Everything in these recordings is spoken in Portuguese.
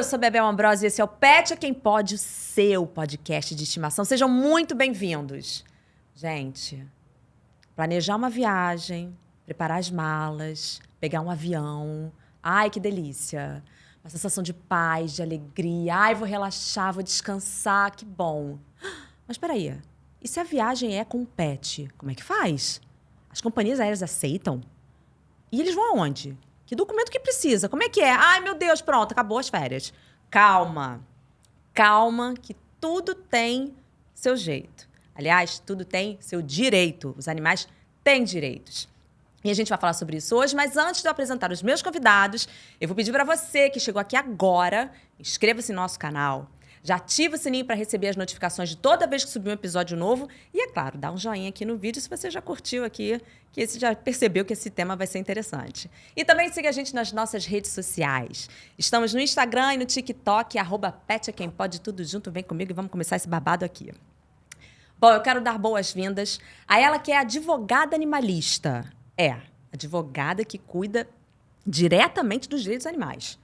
sou Bebel Ambrosio e esse é o Pet é Quem Pode, o seu podcast de estimação. Sejam muito bem-vindos. Gente, planejar uma viagem, preparar as malas, pegar um avião. Ai, que delícia. Uma sensação de paz, de alegria. Ai, vou relaxar, vou descansar, que bom. Mas peraí, e se a viagem é com um pet? Como é que faz? As companhias aéreas aceitam? E eles vão aonde? Que documento que precisa? Como é que é? Ai, meu Deus, pronto, acabou as férias. Calma. Calma, que tudo tem seu jeito. Aliás, tudo tem seu direito. Os animais têm direitos. E a gente vai falar sobre isso hoje, mas antes de eu apresentar os meus convidados, eu vou pedir para você que chegou aqui agora, inscreva-se no nosso canal, já ativa o sininho para receber as notificações de toda vez que subir um episódio novo. E, é claro, dá um joinha aqui no vídeo se você já curtiu aqui, que você já percebeu que esse tema vai ser interessante. E também siga a gente nas nossas redes sociais. Estamos no Instagram e no TikTok, @PetEquemPode, tudo junto. Vem comigo e vamos começar esse babado aqui. Bom, eu quero dar boas-vindas a ela que é advogada animalista. É, advogada que cuida diretamente dos direitos animais.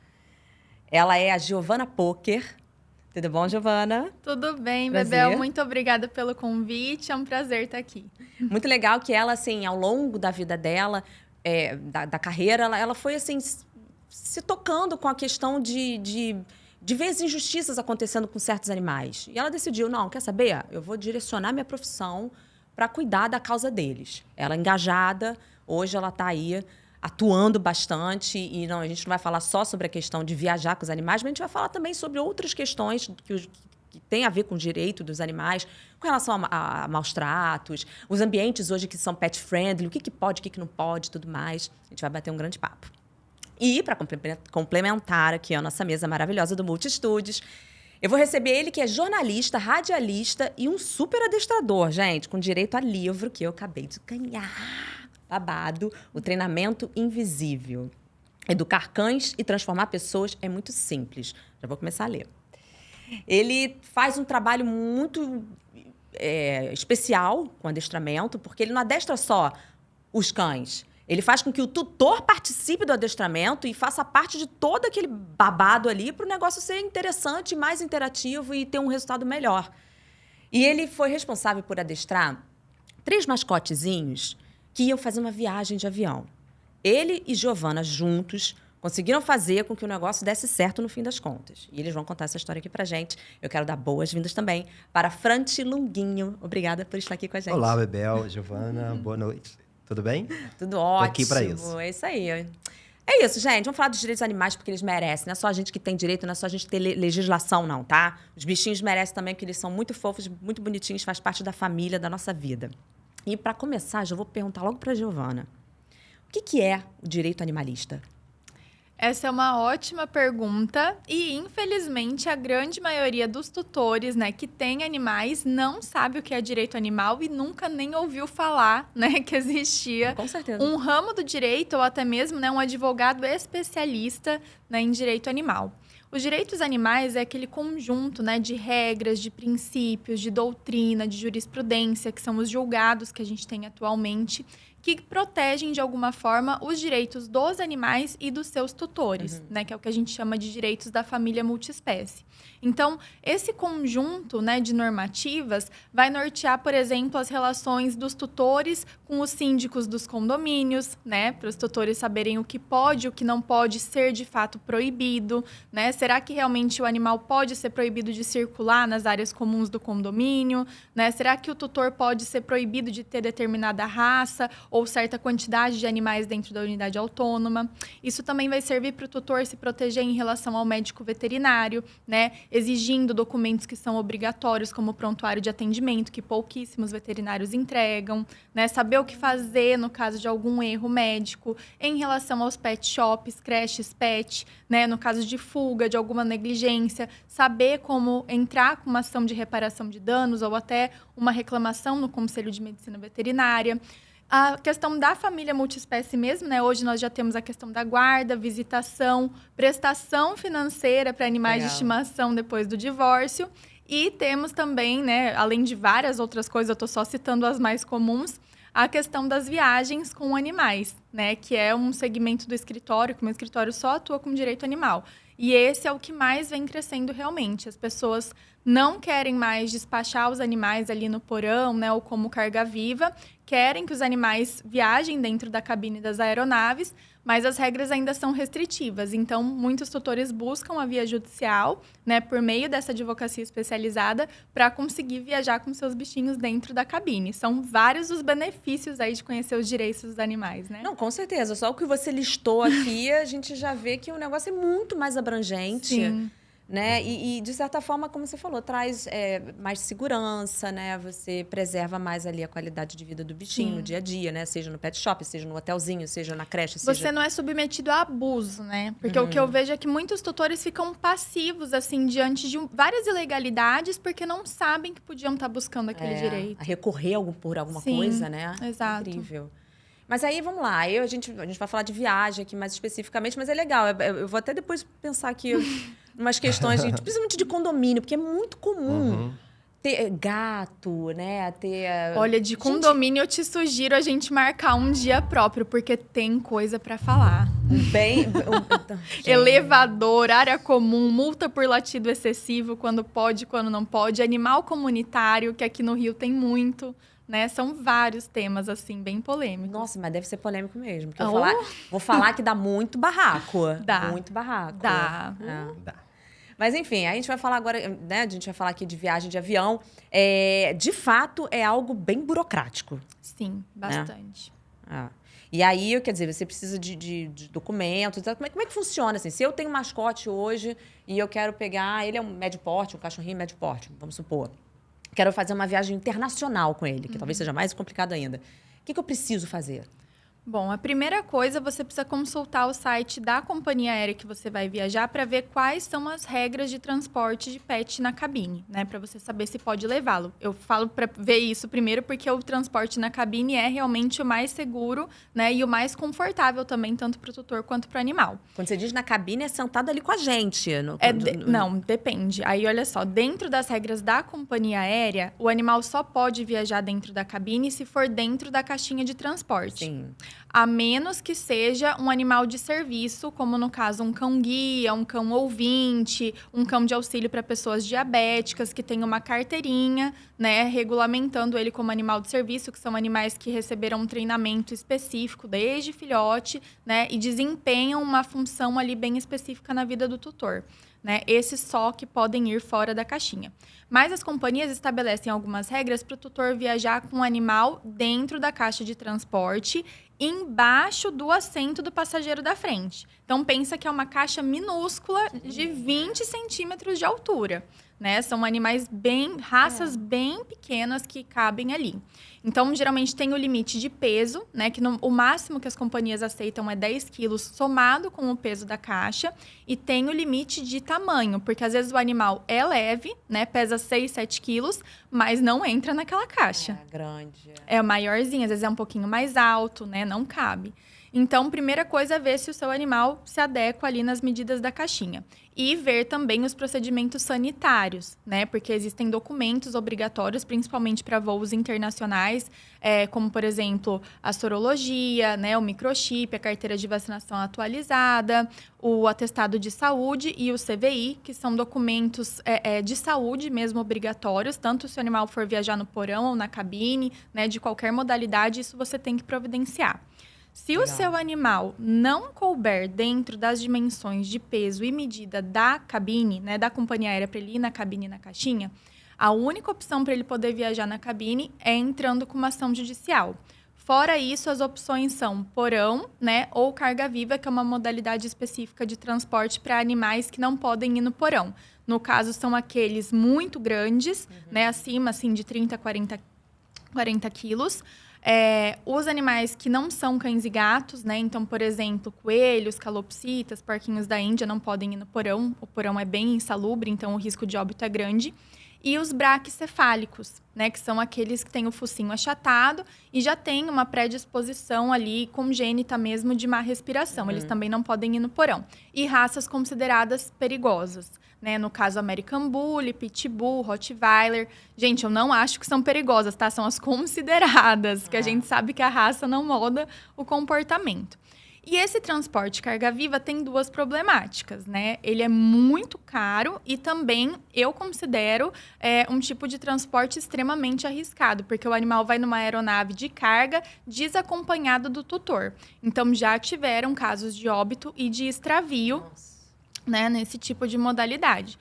Ela é a Giovana Poker. Tudo bom, Giovana? Tudo bem, Prazer. Bebel. Muito obrigada pelo convite. É um prazer estar aqui. Muito legal que ela, assim, ao longo da vida dela, da carreira, ela foi, assim, se tocando com a questão de ver as injustiças acontecendo com certos animais. E ela decidiu, não, quer saber? Eu vou direcionar minha profissão para cuidar da causa deles. Ela é engajada, hoje ela está aí atuando bastante, e não, a gente não vai falar só sobre a questão de viajar com os animais, mas a gente vai falar também sobre outras questões que têm a ver com o direito dos animais, com relação a maus tratos, os ambientes hoje que são pet-friendly, o que pode, o que não pode, tudo mais. A gente vai bater um grande papo. E, para complementar aqui a nossa mesa maravilhosa do Multistúdios, eu vou receber ele, que é jornalista, radialista e um super adestrador, gente, com direito a livro que eu acabei de ganhar. Babado, o treinamento invisível. Educar cães e transformar pessoas é muito simples. Já vou começar a ler. Ele faz um trabalho muito especial com adestramento, porque ele não adestra só os cães. Ele faz com que o tutor participe do adestramento e faça parte de todo aquele babado ali para o negócio ser interessante, mais interativo e ter um resultado melhor. E ele foi responsável por adestrar 3 mascotezinhos que iam fazer uma viagem de avião. Ele e Giovana, juntos, conseguiram fazer com que o negócio desse certo no fim das contas. E eles vão contar essa história aqui pra gente. Eu quero dar boas-vindas também para Franti Lunguinho. Obrigada por estar aqui com a gente. Olá, Bebel, Giovana, boa noite. Tudo bem? Tudo ótimo. Tô aqui pra isso. É isso aí. É isso, gente. Vamos falar dos direitos animais porque eles merecem. Não é só a gente que tem direito, não é só a gente ter legislação, não, tá? Os bichinhos merecem também, porque eles são muito fofos, muito bonitinhos, faz parte da família, da nossa vida. E, para começar, já vou perguntar logo para a Giovana. O que é o direito animalista? Essa é uma ótima pergunta e, infelizmente, a grande maioria dos tutores, né, que tem animais não sabe o que é direito animal e nunca nem ouviu falar, né, que existia Com certeza. um ramo do direito ou até mesmo, né, um advogado especialista, né, em direito animal. Os direitos animais é aquele conjunto, né, de regras, de princípios, de doutrina, de jurisprudência, que são os julgados que a gente tem atualmente, que protegem, de alguma forma, os direitos dos animais e dos seus tutores, né, que é o que a gente chama de direitos da família multiespécie. Então, esse conjunto, né, de normativas vai nortear, por exemplo, as relações dos tutores com os síndicos dos condomínios, né, para os tutores saberem o que pode e o que não pode ser, de fato, proibido, né? Será que realmente o animal pode ser proibido de circular nas áreas comuns do condomínio, né? Será que o tutor pode ser proibido de ter determinada raça ou certa quantidade de animais dentro da unidade autônoma? Isso também vai servir para o tutor se proteger em relação ao médico veterinário, né? Exigindo documentos que são obrigatórios, como o prontuário de atendimento, que pouquíssimos veterinários entregam, né? Saber o que fazer no caso de algum erro médico, em relação aos pet shops, creches pet, né? No caso de fuga, de alguma negligência, saber como entrar com uma ação de reparação de danos ou até uma reclamação no Conselho de Medicina Veterinária. A questão da família multiespécie mesmo, né? Hoje nós já temos a questão da guarda, visitação, prestação financeira para animais de estimação depois do divórcio. E temos também, né, além de várias outras coisas, eu estou só citando as mais comuns, a questão das viagens com animais, né? Que é um segmento do escritório, que o meu escritório só atua com direito animal. E esse é o que mais vem crescendo realmente. As pessoas não querem mais despachar os animais ali no porão, né, ou como carga viva, querem que os animais viajem dentro da cabine das aeronaves, mas as regras ainda são restritivas. Então, muitos tutores buscam a via judicial, né, por meio dessa advocacia especializada, para conseguir viajar com seus bichinhos dentro da cabine. São vários os benefícios aí de conhecer os direitos dos animais, né? Não, com certeza. Só o que você listou aqui, a gente já vê que o negócio é muito mais abrangente. Sim. Né? E, de certa forma, como você falou, traz mais segurança, né? Você preserva mais ali a qualidade de vida do bichinho no dia a dia, né? Seja no pet shop, seja no hotelzinho, seja na creche. Você não é submetido a abuso, né? Porque o que eu vejo é que muitos tutores ficam passivos, assim, diante de várias ilegalidades, porque não sabem que podiam estar buscando aquele direito. A recorrer por alguma Sim, coisa, né? Exato. Incrível. Mas aí, vamos lá. A gente vai falar de viagem aqui mais especificamente, mas é legal. Eu vou até depois pensar aqui umas questões, principalmente de condomínio, porque é muito comum ter gato, né? Olha, de condomínio eu te sugiro a gente marcar um dia próprio, porque tem coisa pra falar. Elevador, área comum, multa por latido excessivo, quando pode, quando não pode. Animal comunitário, que aqui no Rio tem muito. Né? São vários temas, assim, bem polêmicos. Nossa, mas deve ser polêmico mesmo. Porque vou falar que dá muito barraco. Dá. Muito barraco. Dá. Dá. Mas, enfim, a gente vai falar agora, né? A gente vai falar aqui de viagem de avião. De fato, é algo bem burocrático. Sim, bastante. E aí, quer dizer, você precisa de documentos. Como é que funciona? Assim, se eu tenho um mascote hoje e eu quero pegar... Ele é um médio porte, um cachorrinho médio porte, vamos supor. Quero fazer uma viagem internacional com ele, que talvez seja mais complicado ainda. O que eu preciso fazer? Bom, a primeira coisa, você precisa consultar o site da companhia aérea que você vai viajar para ver quais são as regras de transporte de pet na cabine, né? Para você saber se pode levá-lo. Eu falo para ver isso primeiro porque o transporte na cabine é realmente o mais seguro, né? E o mais confortável também, tanto para o tutor quanto para o animal. Quando você diz na cabine, é sentado ali com a gente. Não, depende. Aí, olha só, dentro das regras da companhia aérea, o animal só pode viajar dentro da cabine se for dentro da caixinha de transporte. Sim. A menos que seja um animal de serviço, como no caso um cão-guia, um cão ouvinte, um cão de auxílio para pessoas diabéticas, que tem uma carteirinha, né, regulamentando ele como animal de serviço, que são animais que receberam um treinamento específico desde filhote, né, e desempenham uma função ali bem específica na vida do tutor. Né? Esses só que podem ir fora da caixinha. Mas as companhias estabelecem algumas regras para o tutor viajar com o animal dentro da caixa de transporte, embaixo do assento do passageiro da frente. Então, pensa que é uma caixa minúscula de 20 centímetros de altura. Né? São animais raças bem pequenas que cabem ali. Então, geralmente tem o limite de peso, né? Que o máximo que as companhias aceitam é 10 quilos somado com o peso da caixa. E tem o limite de tamanho, porque às vezes o animal é leve, né? Pesa 6, 7 quilos, mas não entra naquela caixa. É grande. É maiorzinho, às vezes é um pouquinho mais alto, né? Não cabe. Então, primeira coisa é ver se o seu animal se adequa ali nas medidas da caixinha. E ver também os procedimentos sanitários, né? Porque existem documentos obrigatórios, principalmente para voos internacionais, como, por exemplo, a sorologia, né? O microchip, a carteira de vacinação atualizada, o atestado de saúde e o CVI, que são documentos de saúde mesmo obrigatórios, tanto se o animal for viajar no porão ou na cabine, né? De qualquer modalidade, isso você tem que providenciar. Se o seu animal não couber dentro das dimensões de peso e medida da cabine, né, da companhia aérea para ele ir na cabine e na caixinha, a única opção para ele poder viajar na cabine é entrando com uma ação judicial. Fora isso, as opções são porão, né, ou carga viva, que é uma modalidade específica de transporte para animais que não podem ir no porão. No caso, são aqueles muito grandes, né, acima assim, de 30 a 40 quilos. Os animais que não são cães e gatos, né? Então, por exemplo, coelhos, calopsitas, porquinhos da Índia não podem ir no porão. O porão é bem insalubre, então o risco de óbito é grande. E os braquicefálicos, né? Que são aqueles que têm o focinho achatado e já têm uma predisposição ali congênita mesmo de má respiração. Eles também não podem ir no porão. E raças consideradas perigosas. Né? No caso, American Bully, Pitbull, Rottweiler. Gente, eu não acho que são perigosas, tá? São as consideradas, que a gente sabe que a raça não molda o comportamento. E esse transporte carga-viva tem duas problemáticas, né? Ele é muito caro e também eu considero um tipo de transporte extremamente arriscado, porque o animal vai numa aeronave de carga desacompanhado do tutor. Então, já tiveram casos de óbito e de extravio, né, nesse tipo de modalidade.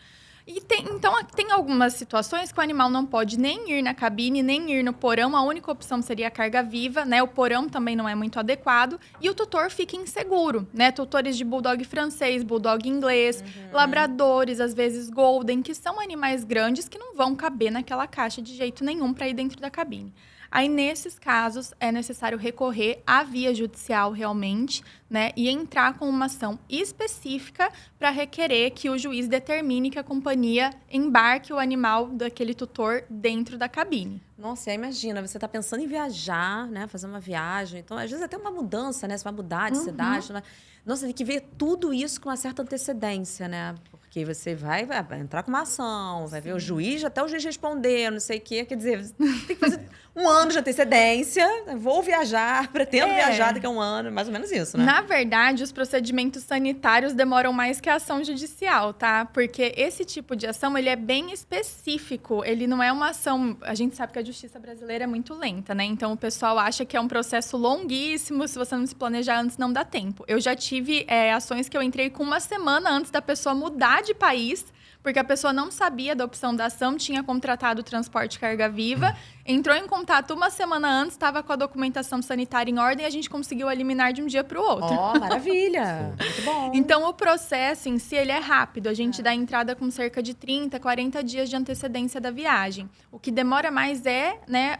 Então, tem algumas situações que o animal não pode nem ir na cabine, nem ir no porão. A única opção seria a carga viva, né? O porão também não é muito adequado. E o tutor fica inseguro, né? Tutores de bulldog francês, bulldog inglês, labradores, às vezes golden, que são animais grandes que não vão caber naquela caixa de jeito nenhum para ir dentro da cabine. Aí, nesses casos, é necessário recorrer à via judicial realmente, né? E entrar com uma ação específica para requerer que o juiz determine que a companhia embarque o animal daquele tutor dentro da cabine. Nossa, e aí imagina, você está pensando em viajar, né? Fazer uma viagem. Então, às vezes até uma mudança, né? Você vai mudar de cidade. Né? Nossa, tem que ver tudo isso com uma certa antecedência, né? Porque você vai entrar com uma ação, vai ver o juiz, até o juiz responder, não sei o quê. Quer dizer, tem que fazer um ano de antecedência. Vou viajar, pretendo viajar daqui a um ano, mais ou menos isso, né? Na verdade, os procedimentos sanitários demoram mais que a ação judicial, tá? Porque esse tipo de ação, ele é bem específico. Ele não é uma ação... A gente sabe que a justiça brasileira é muito lenta, né? Então, o pessoal acha que é um processo longuíssimo. Se você não se planejar antes, não dá tempo. Eu já tive ações que eu entrei com uma semana antes da pessoa mudar de país, porque a pessoa não sabia da opção da ação, tinha contratado o transporte carga-viva, entrou em contato uma semana antes, estava com a documentação sanitária em ordem e a gente conseguiu eliminar de um dia para o outro. Ó, maravilha! Muito bom. Então, o processo em si, ele é rápido. A gente dá entrada com cerca de 30, 40 dias de antecedência da viagem. O que demora mais é, né,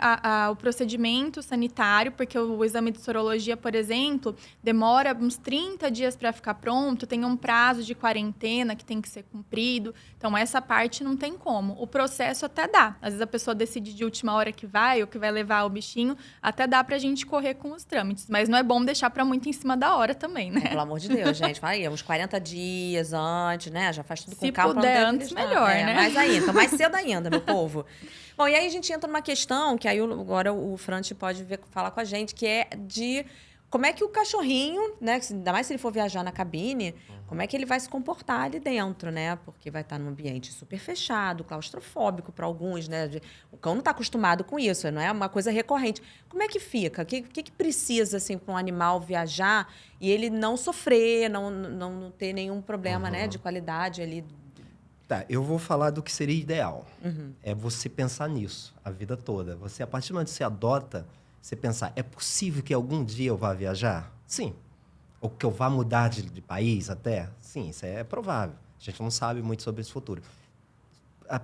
o procedimento sanitário, porque o exame de sorologia, por exemplo, demora uns 30 dias para ficar pronto, tem um prazo de quarentena que tem que ser cumprido. Então, essa parte não tem como. O processo até dá. Às vezes, a pessoa decide de última hora que vai, ou que vai levar o bichinho, até dá pra gente correr com os trâmites. Mas não é bom deixar pra muito em cima da hora também, né? Pelo amor de Deus, gente. Fala aí, uns 40 dias antes, né? Já faz tudo com Se calma. puder antes, melhor, né? Mas aí, então mais cedo ainda, meu povo. Bom, e aí a gente entra numa questão, que aí agora o Franti pode falar com a gente, que é de... Como é que o cachorrinho, né? Ainda mais se ele for viajar na cabine, como é que ele vai se comportar ali dentro, né? Porque vai estar num ambiente super fechado, claustrofóbico para alguns, né? O cão não está acostumado com isso, não é uma coisa recorrente. Como é que fica? O que precisa, assim, para um animal viajar e ele não sofrer, não ter nenhum problema, né? De qualidade ali? Tá, eu vou falar do que seria ideal. É você pensar nisso a vida toda. Você, a partir do momento que você adota, você pensar, é possível que algum dia eu vá viajar? Sim. Ou que eu vá mudar de país até? Sim, isso é provável. A gente não sabe muito sobre esse futuro.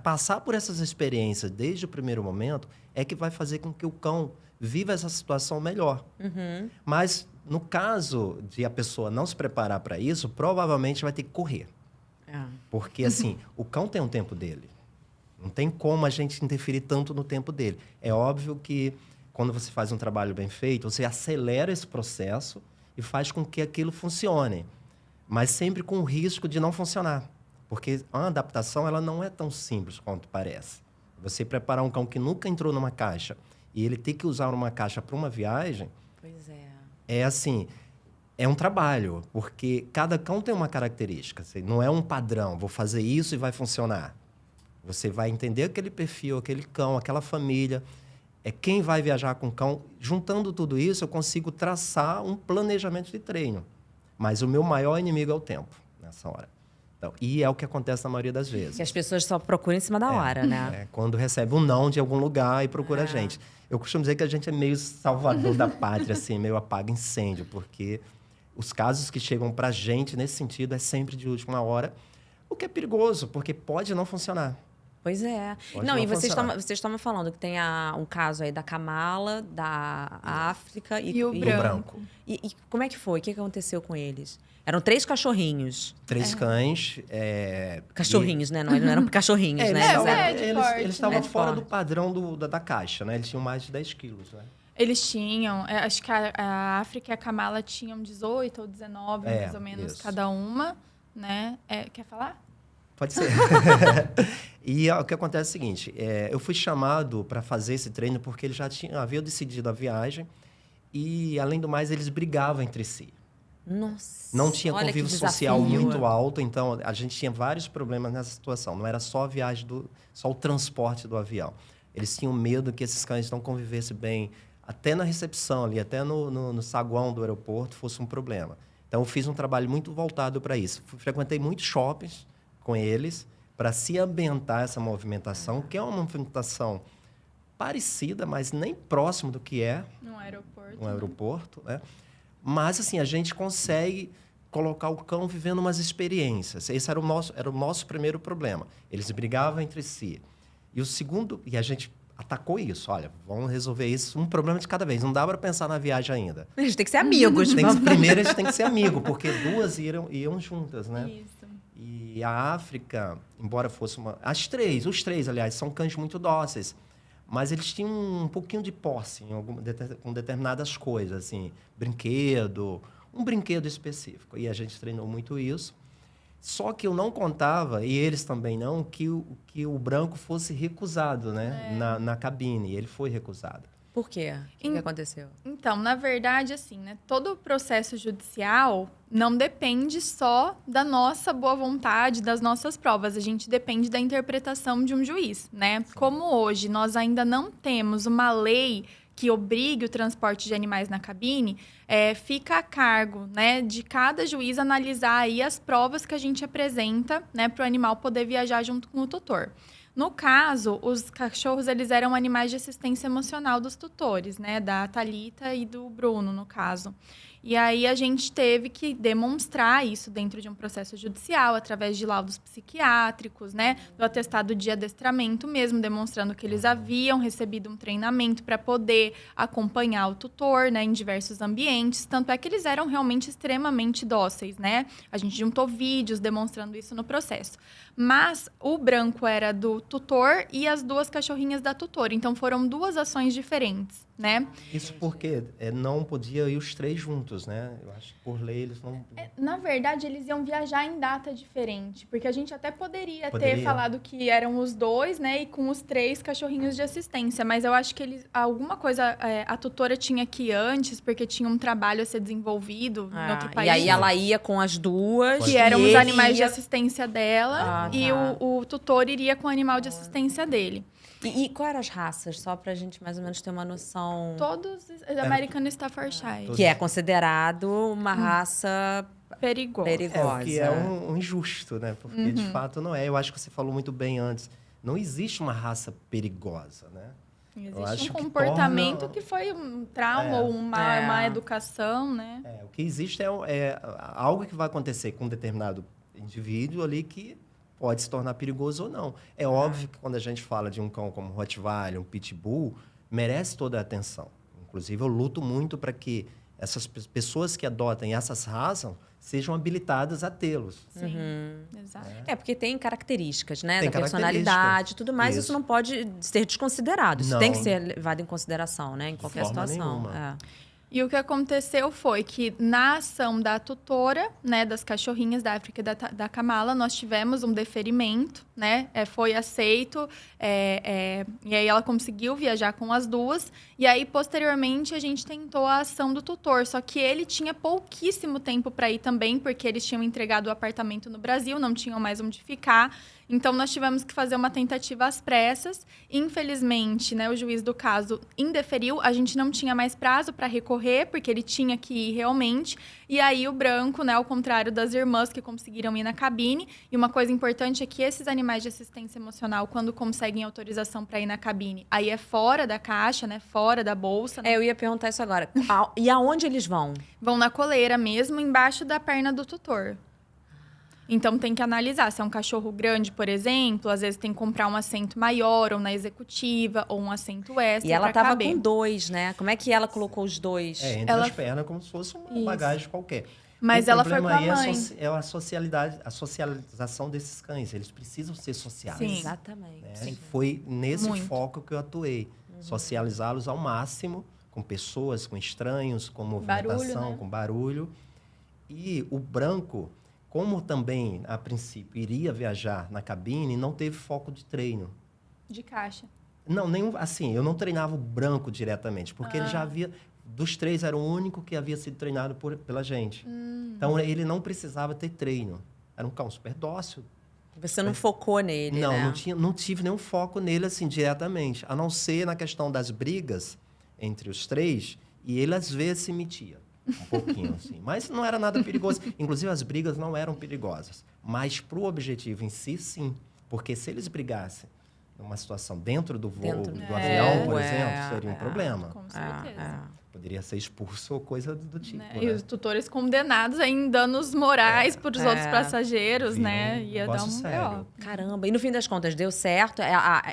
Passar por essas experiências desde o primeiro momento é que vai fazer com que o cão viva essa situação melhor. Mas, no caso de a pessoa não se preparar para isso, provavelmente vai ter que correr. Porque, assim, o cão tem um tempo dele. Não tem como a gente interferir tanto no tempo dele. É óbvio que quando você faz um trabalho bem feito, você acelera esse processo e faz com que aquilo funcione. Mas sempre com o risco de não funcionar. Porque a adaptação ela não é tão simples quanto parece. Você preparar um cão que nunca entrou numa caixa e ele ter que usar uma caixa para uma viagem... Pois é. É assim, é um trabalho. Porque cada cão tem uma característica. Não é um padrão, vou fazer isso e vai funcionar. Você vai entender aquele perfil, aquele cão, aquela família... É quem vai viajar com o cão. Juntando tudo isso, eu consigo traçar um planejamento de treino. Mas o meu maior inimigo é o tempo, nessa hora. Então, e é o que acontece na maioria das vezes. Que as pessoas só procuram em cima da hora, né? Quando recebe um não de algum lugar e procura a gente. Eu costumo dizer que a gente é meio salvador da pátria, assim, meio apaga incêndio, porque os casos que chegam pra gente nesse sentido é sempre de última hora, o que é perigoso, porque pode não funcionar. Pois é. Não, e vocês estavam falando que tem um caso aí da Kamala, da África e o branco. E como é que foi? O que aconteceu com eles? Eram 3 cachorrinhos. 3 cães. Cachorrinhos, né? Não eram cachorrinhos, né? Eles estavam fora do padrão da caixa, né? Eles tinham mais de 10 quilos, né? Eles tinham, acho que a África e a Kamala tinham 18 ou 19, mais ou menos, cada uma, né? Quer falar? Pode ser. E o que acontece é o seguinte, eu fui chamado para fazer esse treino porque eles já haviam decidido a viagem e, além do mais, eles brigavam entre si. Nossa. Não tinha olha que convívio social desafio. muito alto, então a gente tinha vários problemas nessa situação. Não era só a viagem, só o transporte do avião. Eles tinham medo que esses cães não convivessem bem, até na recepção ali, até no saguão do aeroporto, fosse um problema. Então, eu fiz um trabalho muito voltado para isso. Frequentei muitos shoppings com eles para se ambientar essa movimentação, que é uma movimentação parecida, mas nem próximo do que é um aeroporto, né? Mas, assim, a gente consegue colocar o cão vivendo umas experiências. Esse era o nosso primeiro problema. Eles brigavam entre si. E o segundo... E a gente atacou isso. Olha, vamos resolver isso, um problema de cada vez. Não dá para pensar na viagem ainda. A gente tem que ser amigos. Primeiro, a gente tem que ser amigo, porque duas iam juntas, né? Isso. E a África, embora fosse uma... Os três, aliás, são cães muito dóceis. Mas eles tinham um pouquinho de posse com determinadas coisas, assim, um brinquedo específico. E a gente treinou muito isso. Só que eu não contava, e eles também não, que o branco fosse recusado, né? Na cabine. E ele foi recusado. Por quê? O que aconteceu? Então, na verdade, assim, né? Todo o processo judicial não depende só da nossa boa vontade, das nossas provas. A gente depende da interpretação de um juiz, né? Como hoje nós ainda não temos uma lei que obrigue o transporte de animais na cabine, fica a cargo, né, de cada juiz analisar aí as provas que a gente apresenta, né, para o animal poder viajar junto com o tutor. No caso, os cachorros, eles eram animais de assistência emocional dos tutores, né? Da Thalita e do Bruno, no caso. E aí a gente teve que demonstrar isso dentro de um processo judicial, através de laudos psiquiátricos, né? Do atestado de adestramento mesmo, demonstrando que eles haviam recebido um treinamento para poder acompanhar o tutor, né? Em diversos ambientes. Tanto é que eles eram realmente extremamente dóceis, né? A gente juntou vídeos demonstrando isso no processo. Mas o branco era do tutor e as duas cachorrinhas da tutora. Então, foram duas ações diferentes, né? Isso porque não podia ir os três juntos, né? Eu acho que por lei eles não... Na verdade, eles iam viajar em data diferente. Porque a gente até poderia ter falado que eram os dois, né? E com os três cachorrinhos de assistência. Mas eu acho que alguma coisa a tutora tinha que ir antes, porque tinha um trabalho a ser desenvolvido em outro país. E aí ela ia com as duas. Que eram os animais de assistência dela. E tá. o tutor iria com o animal de assistência dele. E quais eram as raças? Só pra gente mais ou menos ter uma noção. Todos American Staffordshire. Que é considerado uma raça perigosa. O que é um injusto, né? Porque de fato não é. Eu acho que você falou muito bem antes. Não existe uma raça perigosa, né? Existe um comportamento que foi um trauma ou uma educação, né? O que existe é algo que vai acontecer com um determinado indivíduo ali que pode se tornar perigoso ou não. É óbvio que quando a gente fala de um cão como um Rottweiler, um Pitbull, merece toda a atenção. Inclusive, eu luto muito para que essas pessoas que adotem essas raças sejam habilitadas a tê-los. Sim, exato. Porque tem características, né? Tem da personalidade e tudo mais. Isso não pode ser desconsiderado. Isso tem que ser levado em consideração, né? Em qualquer situação. E o que aconteceu foi que, na ação da tutora, né, das cachorrinhas da África e da Kamala, nós tivemos um deferimento, né? Foi aceito, e aí ela conseguiu viajar com as duas. E aí, posteriormente, a gente tentou a ação do tutor. Só que ele tinha pouquíssimo tempo para ir também, porque eles tinham entregado o apartamento no Brasil, não tinham mais onde ficar. Então, nós tivemos que fazer uma tentativa às pressas. Infelizmente, né, o juiz do caso indeferiu. A gente não tinha mais prazo para recorrer, porque ele tinha que ir realmente. E aí, o branco, né, ao contrário das irmãs que conseguiram ir na cabine. E uma coisa importante é que esses animais de assistência emocional, quando conseguem autorização para ir na cabine, aí é fora da caixa, né, fora da bolsa. Né? Eu ia perguntar isso agora. E aonde eles vão? Vão na coleira mesmo, embaixo da perna do tutor. Então, tem que analisar. Se é um cachorro grande, por exemplo, às vezes tem que comprar um assento maior, ou na executiva, ou um assento extra. E ela estava com dois, né? Como é que ela colocou os dois? Entre as pernas, como se fosse uma bagagem qualquer. Mas ela foi com a mãe. É a socialização desses cães. Eles precisam ser sociais. Sim, exatamente. Né? Sim. Foi nesse foco que eu atuei. Socializá-los ao máximo, com pessoas, com estranhos, com movimentação, barulho, né? com barulho. E o branco... Como também, a princípio, iria viajar na cabine, não teve foco de treino. De caixa. Não, nenhum, assim, eu não treinava o branco diretamente, porque ele já havia... Dos 3, era o único que havia sido treinado pela gente. Então, ele não precisava ter treino. Era um cão super dócil. Você não focou nele, Não, né? não tive nenhum foco nele, assim, diretamente. A não ser na questão das brigas entre os 3, e ele, às vezes, se metia. Um pouquinho, assim. Mas não era nada perigoso. Inclusive, as brigas não eram perigosas. Mas, para o objetivo em si, sim. Porque se eles brigassem numa situação dentro do voo, do avião, por exemplo, seria um problema. Com certeza. Poderia ser expulso ou coisa do tipo, né? E os tutores condenados em danos morais para os outros passageiros, Vira né? um Ia dar negócio um sério. B.O. Caramba, e no fim das contas, deu certo?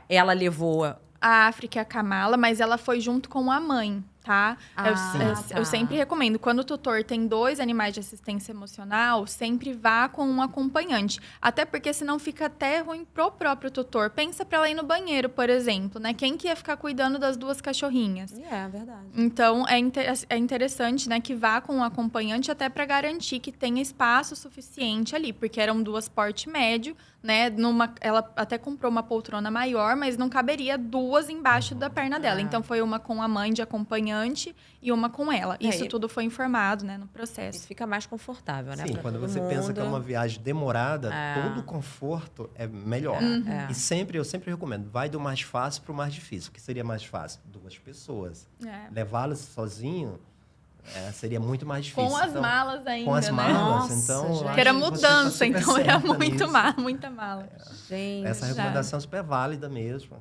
Ela levou... A África e a Kamala, mas ela foi junto com a mãe, tá? Tá. Eu sempre recomendo, quando o tutor tem 2 animais de assistência emocional, sempre vá com um acompanhante. Até porque senão fica até ruim pro próprio tutor. Pensa pra ela ir no banheiro, por exemplo, né? Quem que ia ficar cuidando das 2 cachorrinhas? É verdade. Então, é interessante, né, que vá com um acompanhante até para garantir que tenha espaço suficiente ali, porque eram 2 porte médio, né? Ela até comprou uma poltrona maior, mas não caberia 2 embaixo da perna dela. Então, foi uma com a mãe de acompanhante e uma com ela. Isso tudo foi informado, né, no processo. Isso fica mais confortável, né? Sim, pra quando todo você pensa que é mundo. uma viagem demorada, todo o conforto é melhor. E eu sempre recomendo, vai do mais fácil para o mais difícil. O que seria mais fácil? 2 pessoas. Levá-las sozinho seria muito mais difícil. Com as malas ainda, com as né? malas, Nossa, então... gente. Que era acho que você mudança, tá super então era certa nisso. muita mala. Gente, Essa recomendação é super válida mesmo.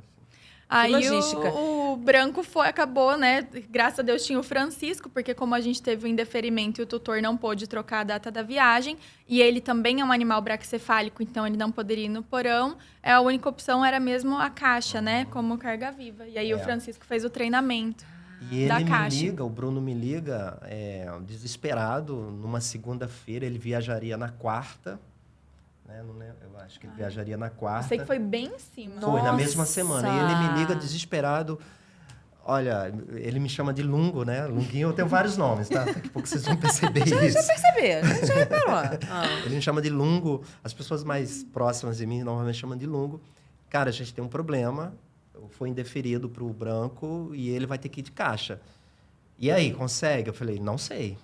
Aí logística. o branco acabou, né? Graças a Deus tinha o Francisco, porque como a gente teve o indeferimento e o tutor não pôde trocar a data da viagem, e ele também é um animal braquicefálico, então ele não poderia ir no porão, a única opção era mesmo a caixa, né? Como carga viva. E aí o Francisco fez o treinamento. E da ele me caixa. liga, o Bruno me liga, desesperado, numa segunda-feira, ele viajaria na quarta, né? Não lembro, eu acho que ele viajaria na quarta. Eu sei que foi bem em cima. Foi, na Nossa! mesma semana. E ele me liga desesperado. Olha, ele me chama de Lungo, né? Lunguinho, eu tenho vários nomes, tá? Daqui a pouco vocês vão perceber isso. Deixa eu perceber, a gente já reparou. Ele me chama de Lungo. As pessoas mais próximas de mim normalmente chamam de Lungo. Cara, a gente tem um problema. Foi indeferido para o branco e ele vai ter que ir de caixa. E aí, consegue? Eu falei, não sei.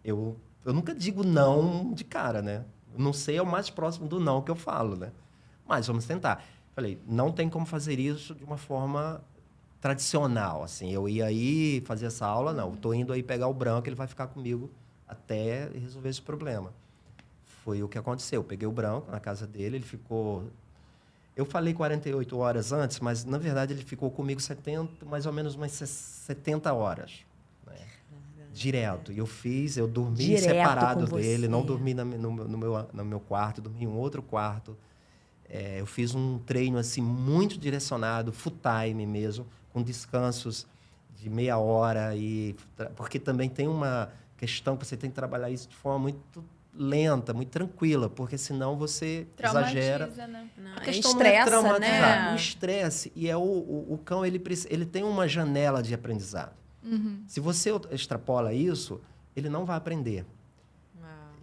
Eu nunca digo não de cara, né? Não sei é o mais próximo do não que eu falo, né? Mas vamos tentar. Falei, não tem como fazer isso de uma forma tradicional, assim. Eu ia aí fazer essa aula, não. Estou indo aí pegar o branco, ele vai ficar comigo até resolver esse problema. Foi o que aconteceu. Eu peguei o branco na casa dele, ele ficou... Eu falei 48 horas antes, mas, na verdade, ele ficou comigo mais ou menos umas 70 horas. Né? Direto. E eu dormi Direto separado com dele, você. não dormi no meu quarto, dormi em um outro quarto. Eu fiz um treino assim, muito direcionado, full time mesmo, com descansos de meia hora. Porque também tem uma questão que você tem que trabalhar isso de forma muito lenta, muito tranquila, porque senão você exagera. Né? A questão Estressa, não é traumatizar. né? O estresse, e o cão, ele tem uma janela de aprendizado. Se você extrapola isso, ele não vai aprender.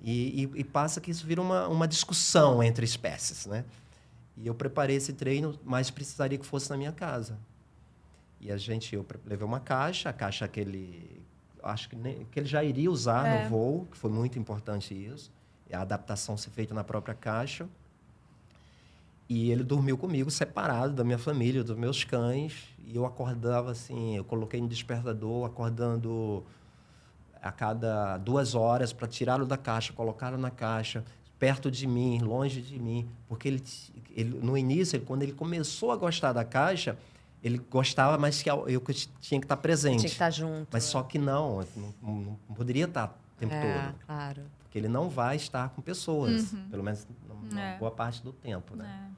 E passa que isso vira uma discussão entre espécies, né? E eu preparei esse treino, mas precisaria que fosse na minha casa. E eu levei uma caixa, a caixa que ele... Acho que ele já iria usar no voo, que foi muito importante isso. E a adaptação ser feita na própria caixa. E ele dormiu comigo, separado da minha família, dos meus cães. E eu acordava assim, eu coloquei no despertador, acordando a cada 2 horas para tirá-lo da caixa, colocá-lo na caixa, perto de mim, longe de mim. Porque ele no início, quando ele começou a gostar da caixa, ele gostava, mas que eu tinha que estar presente. Tinha que estar junto. Mas só que não poderia estar o tempo todo. Claro. Porque ele não vai estar com pessoas, pelo menos uma boa parte do tempo, né?